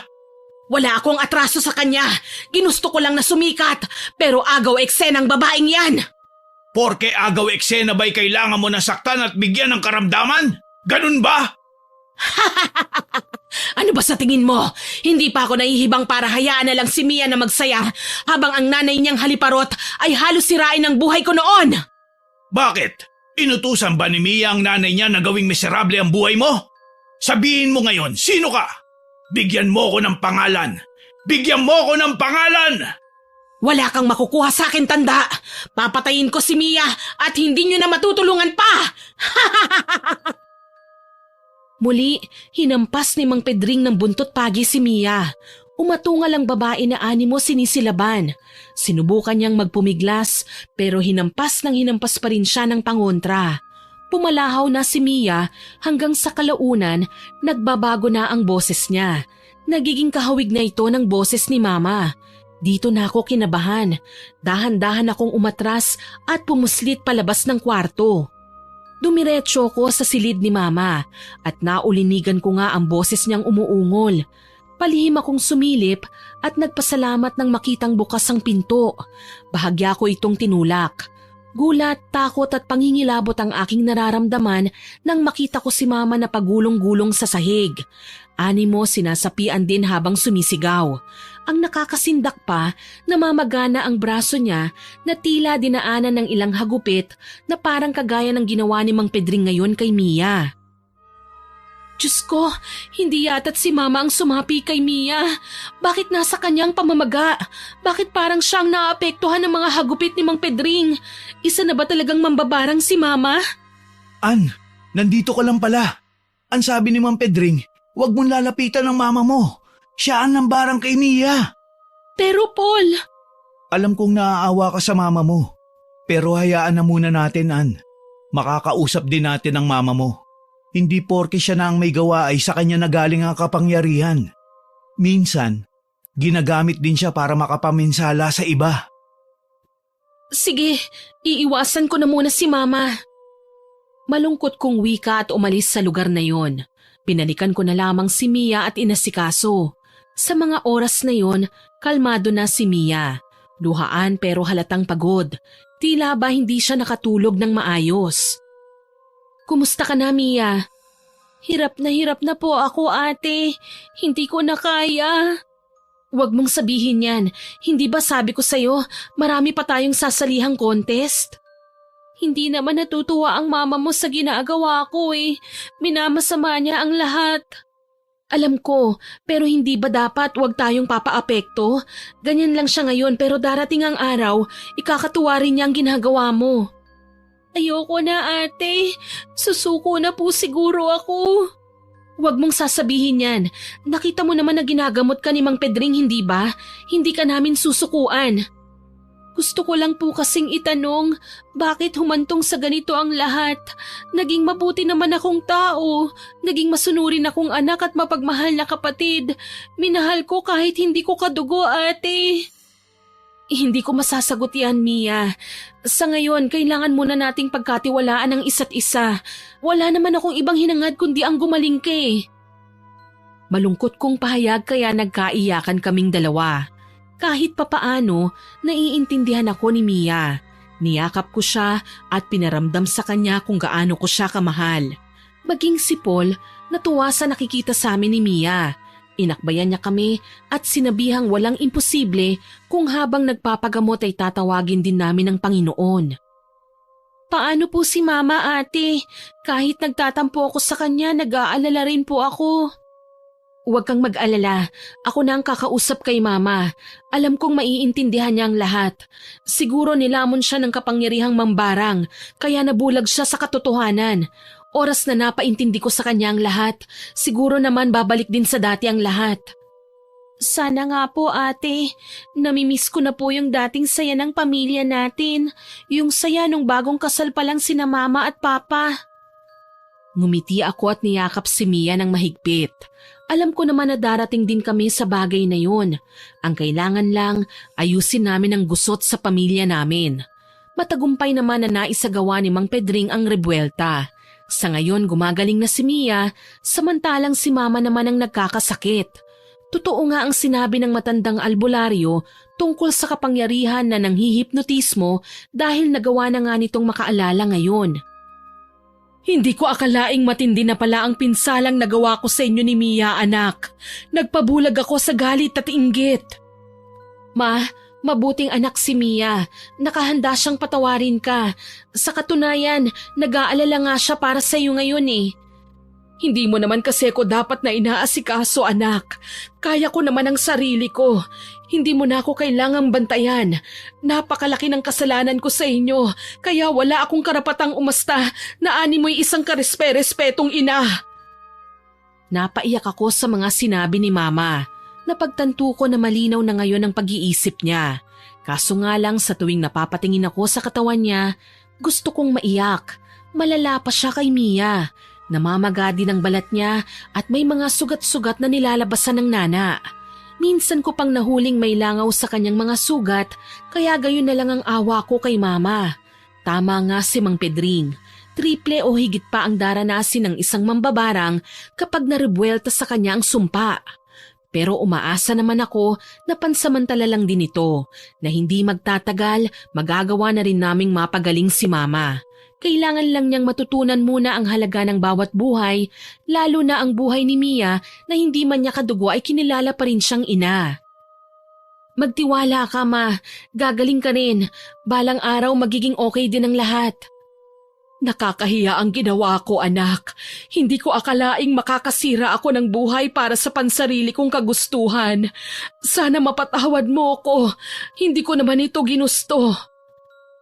Wala akong atraso sa kanya. Ginusto ko lang na sumikat, pero agaw eksena ang babaeng yan. Porke agaw eksena ba'y kailangan mo nasaktan at bigyan ng karamdaman? Ganun ba? Ano ba sa tingin mo? Hindi pa ako nahihibang para hayaan na lang si Mia na magsaya habang ang nanay niyang haliparot ay halos sirain ang buhay ko noon. Bakit? Inutusan ba ni Mia ang nanay niya na gawing miserable ang buhay mo? Sabihin mo ngayon, sino ka? Bigyan mo ko ng pangalan! Bigyan mo ko ng pangalan! Wala kang makukuha sa akin, tanda! Papatayin ko si Mia at hindi nyo na matutulungan pa! Muli, hinampas ni Mang Pedring ng buntot pagi si Mia. Umatungal ang babae na animo sinisilaban. Sinubukan niyang magpumiglas pero hinampas pa rin siya ng pangontra. Pumalahaw na si Mia hanggang sa kalaunan nagbabago na ang boses niya. Nagiging kahawig na ito ng boses ni Mama. Dito na ako kinabahan. Dahan-dahan akong umatras at pumuslit palabas ng kwarto. Dumiretso ko sa silid ni Mama at naulinigan ko nga ang boses niyang umuungol. Palihim akong sumilip at nagpasalamat nang makitang bukas ang pinto. Bahagya ko itong tinulak. Gulat, takot at pangingilabot ang aking nararamdaman nang makita ko si Mama na pagulong-gulong sa sahig. Animo sinasapian din habang sumisigaw. Ang nakakasindak pa, namamagana ang braso niya na tila dinaanan ng ilang hagupit na parang kagaya ng ginawa ni Mang Pedring ngayon kay Mia. Diyos ko, hindi yata't si Mama ang sumapi kay Mia. Bakit nasa kanyang pamamaga? Bakit parang siyang naapektuhan ng mga hagupit ni Mang Pedring? Isa na ba talagang mambabarang si Mama? An, nandito ka lang pala. Ang sabi ni Mang Pedring, huwag mong lalapitan ng mama mo. Siya ang nambarang kay Mia. Pero Paul… Alam kong naaawa ka sa mama mo. Pero hayaan na muna natin, An. Makakausap din natin ang mama mo. Hindi porke siya na ang may gawa ay sa kanya nagaling ang kapangyarihan. Minsan, ginagamit din siya para makapaminsala sa iba. Sige, iiwasan ko na muna si Mama. Malungkot kong wika at umalis sa lugar na yon. Pinalikan ko na lamang si Mia at inasikaso. Sa mga oras na yon, kalmado na si Mia. Luhaan pero halatang pagod. Tila ba hindi siya nakatulog ng maayos. Kumusta ka na, Mia? Hirap na po ako, ate. Hindi ko na kaya. Huwag mong sabihin yan. Hindi ba sabi ko sa'yo, marami pa tayong sasalihang contest? Hindi naman natutuwa ang mama mo sa ginagawa ko eh. Minamasama niya ang lahat. Alam ko, pero hindi ba dapat huwag tayong papaapekto? Ganyan lang siya ngayon pero darating ang araw, ikakatuwa rin niya ang ginagawa mo. Ayoko na, ate. Susuko na po siguro ako. Huwag mong sasabihin yan. Nakita mo naman na ginagamot ka ni Mang Pedring, hindi ba? Hindi ka namin susukuan. Gusto ko lang po kasing itanong, bakit humantong sa ganito ang lahat? Naging mabuti naman akong tao. Naging masunurin akong anak at mapagmahal na kapatid. Minahal ko kahit hindi ko kadugo, ate. Hindi ko masasagot yan, Mia. Sa ngayon, kailangan muna nating pagkatiwalaan ang isa't isa. Wala naman akong ibang hinangad kundi ang gumaling ka eh. Malungkot kong pahayag kaya nagkaiyakan kaming dalawa. Kahit papaano, naiintindihan ako ni Mia. Niyakap ko siya at pinaramdam sa kanya kung gaano ko siya kamahal. Maging si Paul, natuwa sa nakikita sa amin ni Mia. Inakbayan niya kami at sinabihang walang imposible kung habang nagpapagamot ay tatawagin din namin ng Panginoon. Paano po si Mama, ate? Kahit nagtatampo ako sa kanya, nag-aalala rin po ako. Huwag kang mag-alala. Ako na ang kakausap kay Mama. Alam kong maiintindihan niya ang lahat. Siguro nilamon siya ng kapangyarihang mambarang, kaya nabulag siya sa katotohanan. Oras na napaintindi ko sa kanya ang lahat. Siguro naman babalik din sa dati ang lahat. Sana nga po, ate. Namimiss ko na po yung dating saya ng pamilya natin. Yung saya nung bagong kasal pa lang sina Mama at Papa. Ngumiti ako at niyakap si Mia ng mahigpit. Alam ko naman na darating din kami sa bagay na yun. Ang kailangan lang, ayusin namin ang gusot sa pamilya namin. Matagumpay naman na naisagawa ni Mang Pedring ang rebuelta. Sa ngayon gumagaling na si Mia, samantalang si Mama naman ang nagkakasakit. Totoo nga ang sinabi ng matandang albularyo tungkol sa kapangyarihan na nanghihipnotismo dahil nagawa na nga nitong makaalala ngayon. Hindi ko akalaing matindi na pala ang pinsalang nagawa ko sa inyo ni Mia, anak. Nagpabulag ako sa galit at inggit. Ma, mabuting anak si Mia. Nakahanda siyang patawarin ka. Sa katunayan, nag-aalala nga siya para sa iyo ngayon eh. Hindi mo naman kasi ko dapat na inaasikaso, anak. Kaya ko naman ang sarili ko. Hindi mo na ako kailangang bantayan. Napakalaki ng kasalanan ko sa inyo, kaya wala akong karapatang umasta na ani mo'y isang karespe-respetong ina. Napaiyak ako sa mga sinabi ni Mama. Napagtanto ko na malinaw na ngayon ang pag-iisip niya. Kaso nga lang sa tuwing napapatingin ako sa katawan niya, gusto kong maiyak. Malala pa siya kay Mia. Namamaga din ang balat niya at may mga sugat-sugat na nilalabasan ng nana. Minsan ko pang nahuling may langaw sa kanyang mga sugat, kaya gayon na lang ang awa ko kay Mama. Tama nga si Mang Pedring. Triple o higit pa ang daranasin ng isang mambabarang kapag narebuelta sa kanya ang sumpa. Pero umaasa naman ako na pansamantala lang din ito, na hindi magtatagal magagawa na rin naming mapagaling si Mama. Kailangan lang niyang matutunan muna ang halaga ng bawat buhay, lalo na ang buhay ni Mia na hindi man niya kadugo ay kinilala pa rin siyang ina. Magtiwala ka, Ma. Gagaling ka rin. Balang araw magiging okay din ang lahat. Nakakahiya ang ginawa ko, anak. Hindi ko akalaing makakasira ako ng buhay para sa pansarili kong kagustuhan. Sana mapatawad mo ko. Hindi ko naman ito ginusto.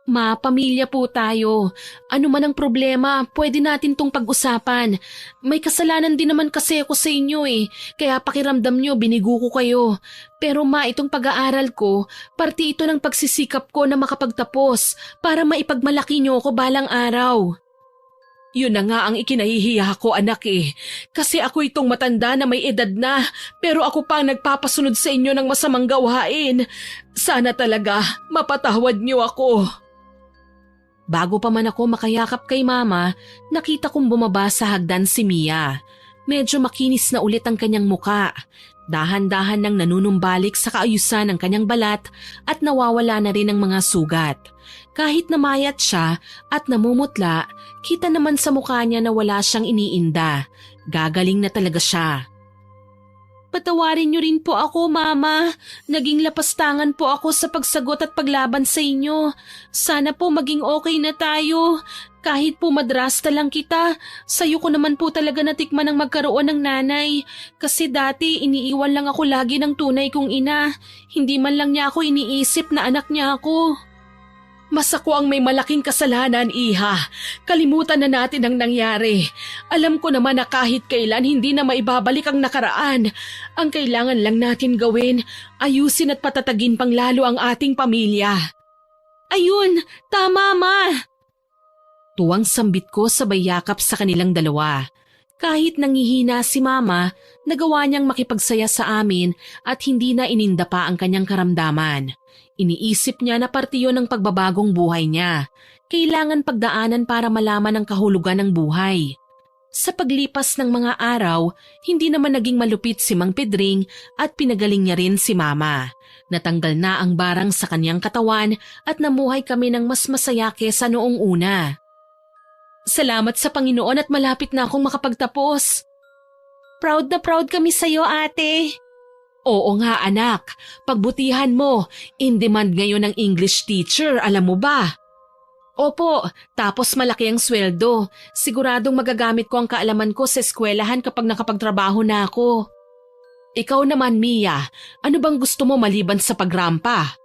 Ma, pamilya po tayo. Ano man ang problema, pwede natin tong pag-usapan. May kasalanan din naman kasi ako sa inyo kaya pakiramdam nyo binigo ko kayo. Pero ma, itong pag-aaral ko, parte ito ng pagsisikap ko na makapagtapos para maipagmalaki nyo ako balang araw. Yun na nga ang ikinahihiya ko, anak Kasi ako itong matanda na may edad na, pero ako pa ang nagpapasunod sa inyo ng masamang gawain. Sana talaga mapatawad niyo ako. Bago pa man ako makayakap kay Mama, nakita kong bumaba sa hagdan si Mia. Medyo makinis na ulit ang kanyang muka. Dahan-dahan nang nanunumbalik sa kaayusan ng kanyang balat at nawawala na rin ang mga sugat. Kahit namayat siya at namumutla, kita naman sa mukha niya na wala siyang iniinda. Gagaling na talaga siya. Patawarin niyo rin po ako, Mama. Naging lapastangan po ako sa pagsagot at paglaban sa inyo. Sana po maging okay na tayo. Kahit po madrasta lang kita, sayo ko naman po talaga natikman ang magkaroon ng nanay. Kasi dati iniiwan lang ako lagi ng tunay kong ina. Hindi man lang niya ako iniisip na anak niya ako. Mas ako ang may malaking kasalanan, Iha. Kalimutan na natin ang nangyari. Alam ko naman na kahit kailan hindi na maibabalik ang nakaraan. Ang kailangan lang natin gawin, ayusin at patatagin pang lalo ang ating pamilya. Ayun, tama, Ma! Tuwang sambit ko sabay yakap sa kanilang dalawa. Kahit nangihina si Mama, nagawa niyang makipagsaya sa amin at hindi na ininda pa ang kanyang karamdaman. Iniisip niya na parte yun ng pagbabagong buhay niya. Kailangan pagdaanan para malaman ang kahulugan ng buhay. Sa paglipas ng mga araw, hindi naman naging malupit si Mang Pedring at pinagaling niya rin si Mama. Natanggal na ang barang sa kanyang katawan at namuhay kami ng mas masaya kesa noong una. Salamat sa Panginoon at malapit na akong makapagtapos. Proud na proud kami sa'yo, ate. Oo nga, anak. Pagbutihan mo, in demand ngayon ng English teacher, alam mo ba? Opo, tapos malaki ang sweldo. Siguradong magagamit ko ang kaalaman ko sa eskwelahan kapag nakapagtrabaho na ako. Ikaw naman, Mia, ano bang gusto mo maliban sa pagrampa?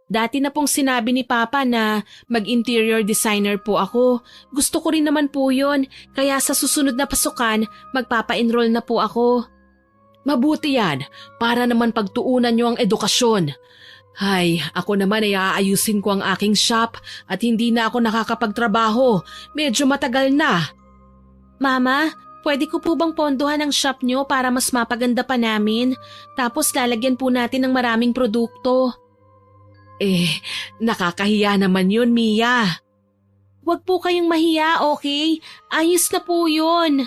Dati na pong sinabi ni Papa na mag-interior designer po ako. Gusto ko rin naman po yun, kaya sa susunod na pasukan, magpapa-enroll na po ako. Mabuti yan, para naman pagtuunan nyo ang edukasyon. Ay, ako naman ay aayusin ko ang aking shop at hindi na ako nakakapagtrabaho. Medyo matagal na. Mama, pwede ko po bang pondohan ang shop nyo para mas mapaganda pa namin? Tapos lalagyan po natin ng maraming produkto. Nakakahiya naman yun, Mia. Huwag po kayong mahiya, okay? Ayos na po yun.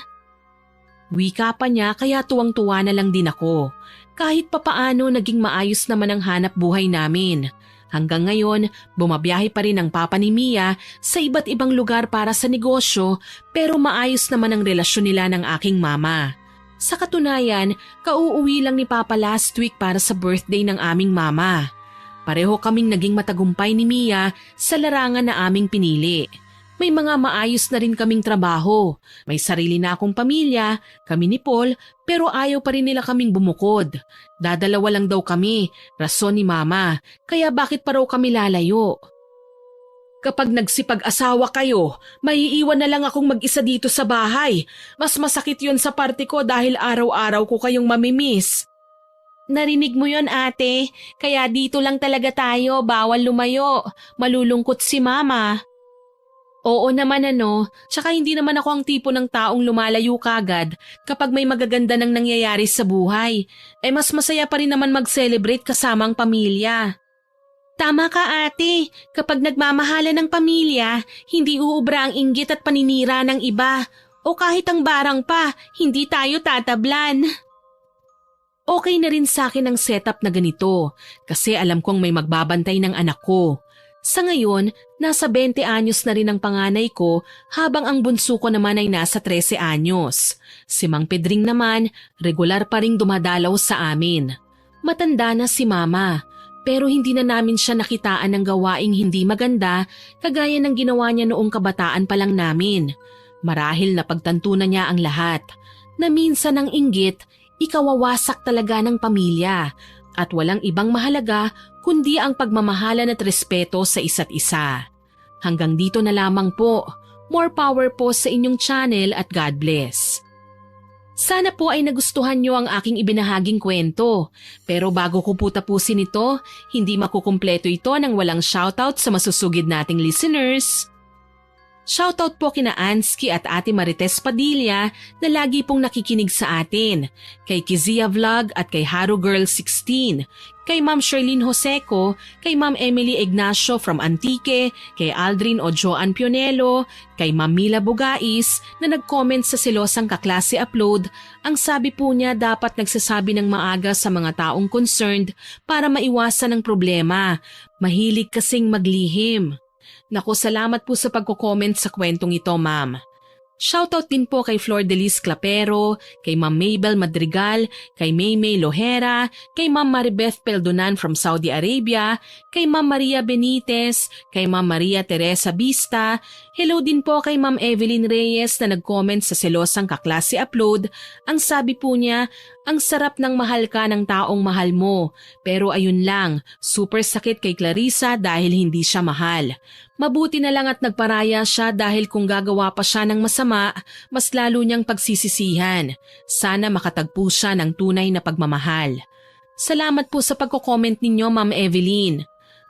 Wika pa niya kaya tuwang-tuwa na lang din ako. Kahit papaano naging maayos naman ang hanap buhay namin. Hanggang ngayon, bumabiyahe pa rin ang papa ni Mia sa iba't ibang lugar para sa negosyo pero maayos naman ang relasyon nila ng aking mama. Sa katunayan, kauuwi lang ni Papa last week para sa birthday ng aming mama. Pareho kaming naging matagumpay ni Mia sa larangan na aming pinili. May mga maayos na rin kaming trabaho. May sarili na akong pamilya, kami ni Paul, pero ayaw pa rin nila kaming bumukod. Dadalawa lang daw kami, rason ni Mama, kaya bakit pa raw kami lalayo? Kapag nagsipag-asawa kayo, maiiwan na lang akong mag-isa dito sa bahay. Mas masakit yon sa parte ko dahil araw-araw ko kayong mamimiss. Narinig mo yon ate, kaya dito lang talaga tayo, bawal lumayo. Malulungkot si Mama. Oo naman tsaka hindi naman ako ang tipo ng taong lumalayo kagad kapag may magaganda nang nangyayari sa buhay. Mas masaya pa rin naman mag-celebrate kasama ang pamilya. Tama ka ate, kapag nagmamahala ng pamilya, hindi uubra ang inggit at paninira ng iba. O kahit ang barang pa, hindi tayo tatablan. Okay na rin sa akin ang setup na ganito kasi alam kong may magbabantay ng anak ko. Sa ngayon, nasa 20 anyos na rin ang panganay ko habang ang bunso ko naman ay nasa 13 anyos. Si Mang Pedring naman, regular pa ring dumadalaw sa amin. Matanda na si Mama, pero hindi na namin siya nakitaan ng gawaing hindi maganda kagaya ng ginawa niya noong kabataan pa lang namin. Marahil napagtanto na niya ang lahat, na minsan ang inggit, ikawawasak talaga ng pamilya at walang ibang mahalaga kundi ang pagmamahalan at respeto sa isa't isa. Hanggang dito na lamang po. More power po sa inyong channel at God bless. Sana po ay nagustuhan nyo ang aking ibinahaging kwento. Pero bago ko po tapusin ito, hindi makukumpleto ito nang walang shoutout sa masusugid nating listeners. Shoutout po kina Ansky at Ate Marites Padilla na lagi pong nakikinig sa atin, kay Kizia Vlog at kay Haro Girl 16, kay Ma'am Sherlyn Joseco, kay Ma'am Emily Ignacio from Antique, kay Aldrin o Joan Pionelo, kay Ma'am Mila Bugais na nag-comment sa Silosang Kaklase Upload. Ang sabi po niya dapat nagsasabi ng maaga sa mga taong concerned para maiwasan ang problema. Mahilig kasing maglihim. Naku, salamat po sa pagko-comment sa kwentong ito, ma'am. Shoutout din po kay Flor Delis Clapero, kay Ma'am Mabel Madrigal, kay Maymay Lohera, kay Ma'am Maribeth Peldonan from Saudi Arabia, kay Ma'am Maria Benitez, kay Ma'am Maria Teresa Vista. Hello din po kay Ma'am Evelyn Reyes na nag-comment sa Selosang Kaklase Upload. Ang sabi po niya, ang sarap ng mahal ka ng taong mahal mo. Pero ayun lang, super sakit kay Clarissa dahil hindi siya mahal. Mabuti na lang at nagparaya siya dahil kung gagawa pa siya ng masama, mas lalo niyang pagsisisihan. Sana makatagpo siya ng tunay na pagmamahal. Salamat po sa pagko-comment ninyo, Ma'am Evelyn.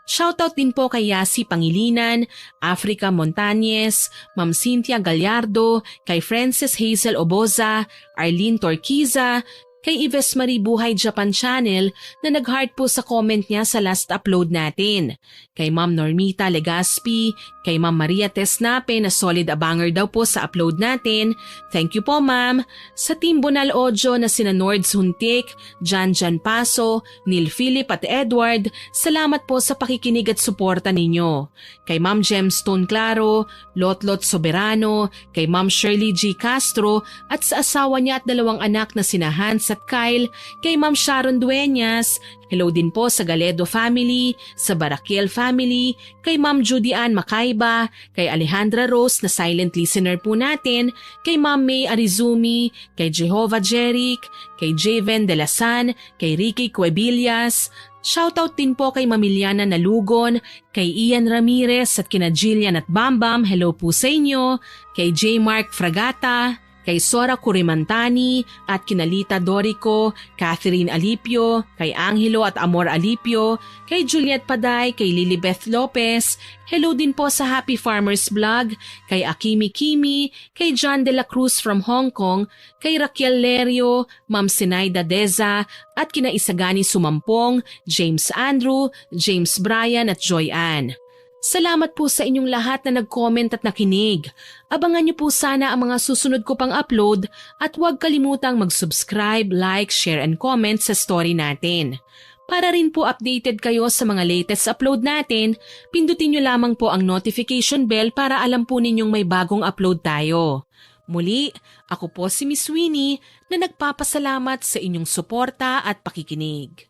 Shoutout din po kay Yasi Pangilinan, Africa Montañez, Ma'am Cynthia Gallardo, kay Frances Hazel Oboza, Arlene Torquiza, kay Ives Marie Buhay Japan Channel na nag-heart po sa comment niya sa last upload natin. Kay Ma'am Normita Legaspi, kay Ma'am Maria Tesnape na solid abanger daw po sa upload natin. Thank you po ma'am. Sa Team Bonal Audio na sina Nords Huntik, Jan Paso, Neil Philip at Edward, salamat po sa pakikinig at suporta ninyo. Kay Ma'am Gemstone Claro, Lotlot Soberano, kay Ma'am Shirley G. Castro at sa asawa niya at 2 anak na sina Hans at Kyle, kay Ma'am Sharon Dueñas, hello din po sa Galedo family, sa Barakiel family, kay Ma'am Judy Ann Makaiba, kay Alejandra Rose na silent listener po natin, kay Ma'am May Arizumi, kay Jehovah Jeric, kay Javen De La San, kay Ricky Cuebillas. Shoutout din po kay Mamiliana Nalugon, kay Ian Ramirez at kina Jillian at Bambam, hello po sa inyo, kay J. Mark Fragata, kay Sora Curimantani at kinalita Dorico, Catherine Alipio, kay Angelo at Amor Alipio, kay Juliet Paday, kay Lilibeth Lopez, hello din po sa Happy Farmers Vlog, kay Akimi Kimi, kay John De La Cruz from Hong Kong, kay Raquel Lerio, Ma'am Sinaida Deza, at kina Isagani Sumampong, James Andrew, James Brian at Joy Ann. Salamat po sa inyong lahat na nag-comment at nakinig. Abangan niyo po sana ang mga susunod ko pang upload at huwag kalimutang mag-subscribe, like, share and comment sa story natin. Para rin po updated kayo sa mga latest upload natin, pindutin niyo lamang po ang notification bell para alam po ninyong may bagong upload tayo. Muli, ako po si Miss Winnie na nagpapasalamat sa inyong suporta at pakikinig.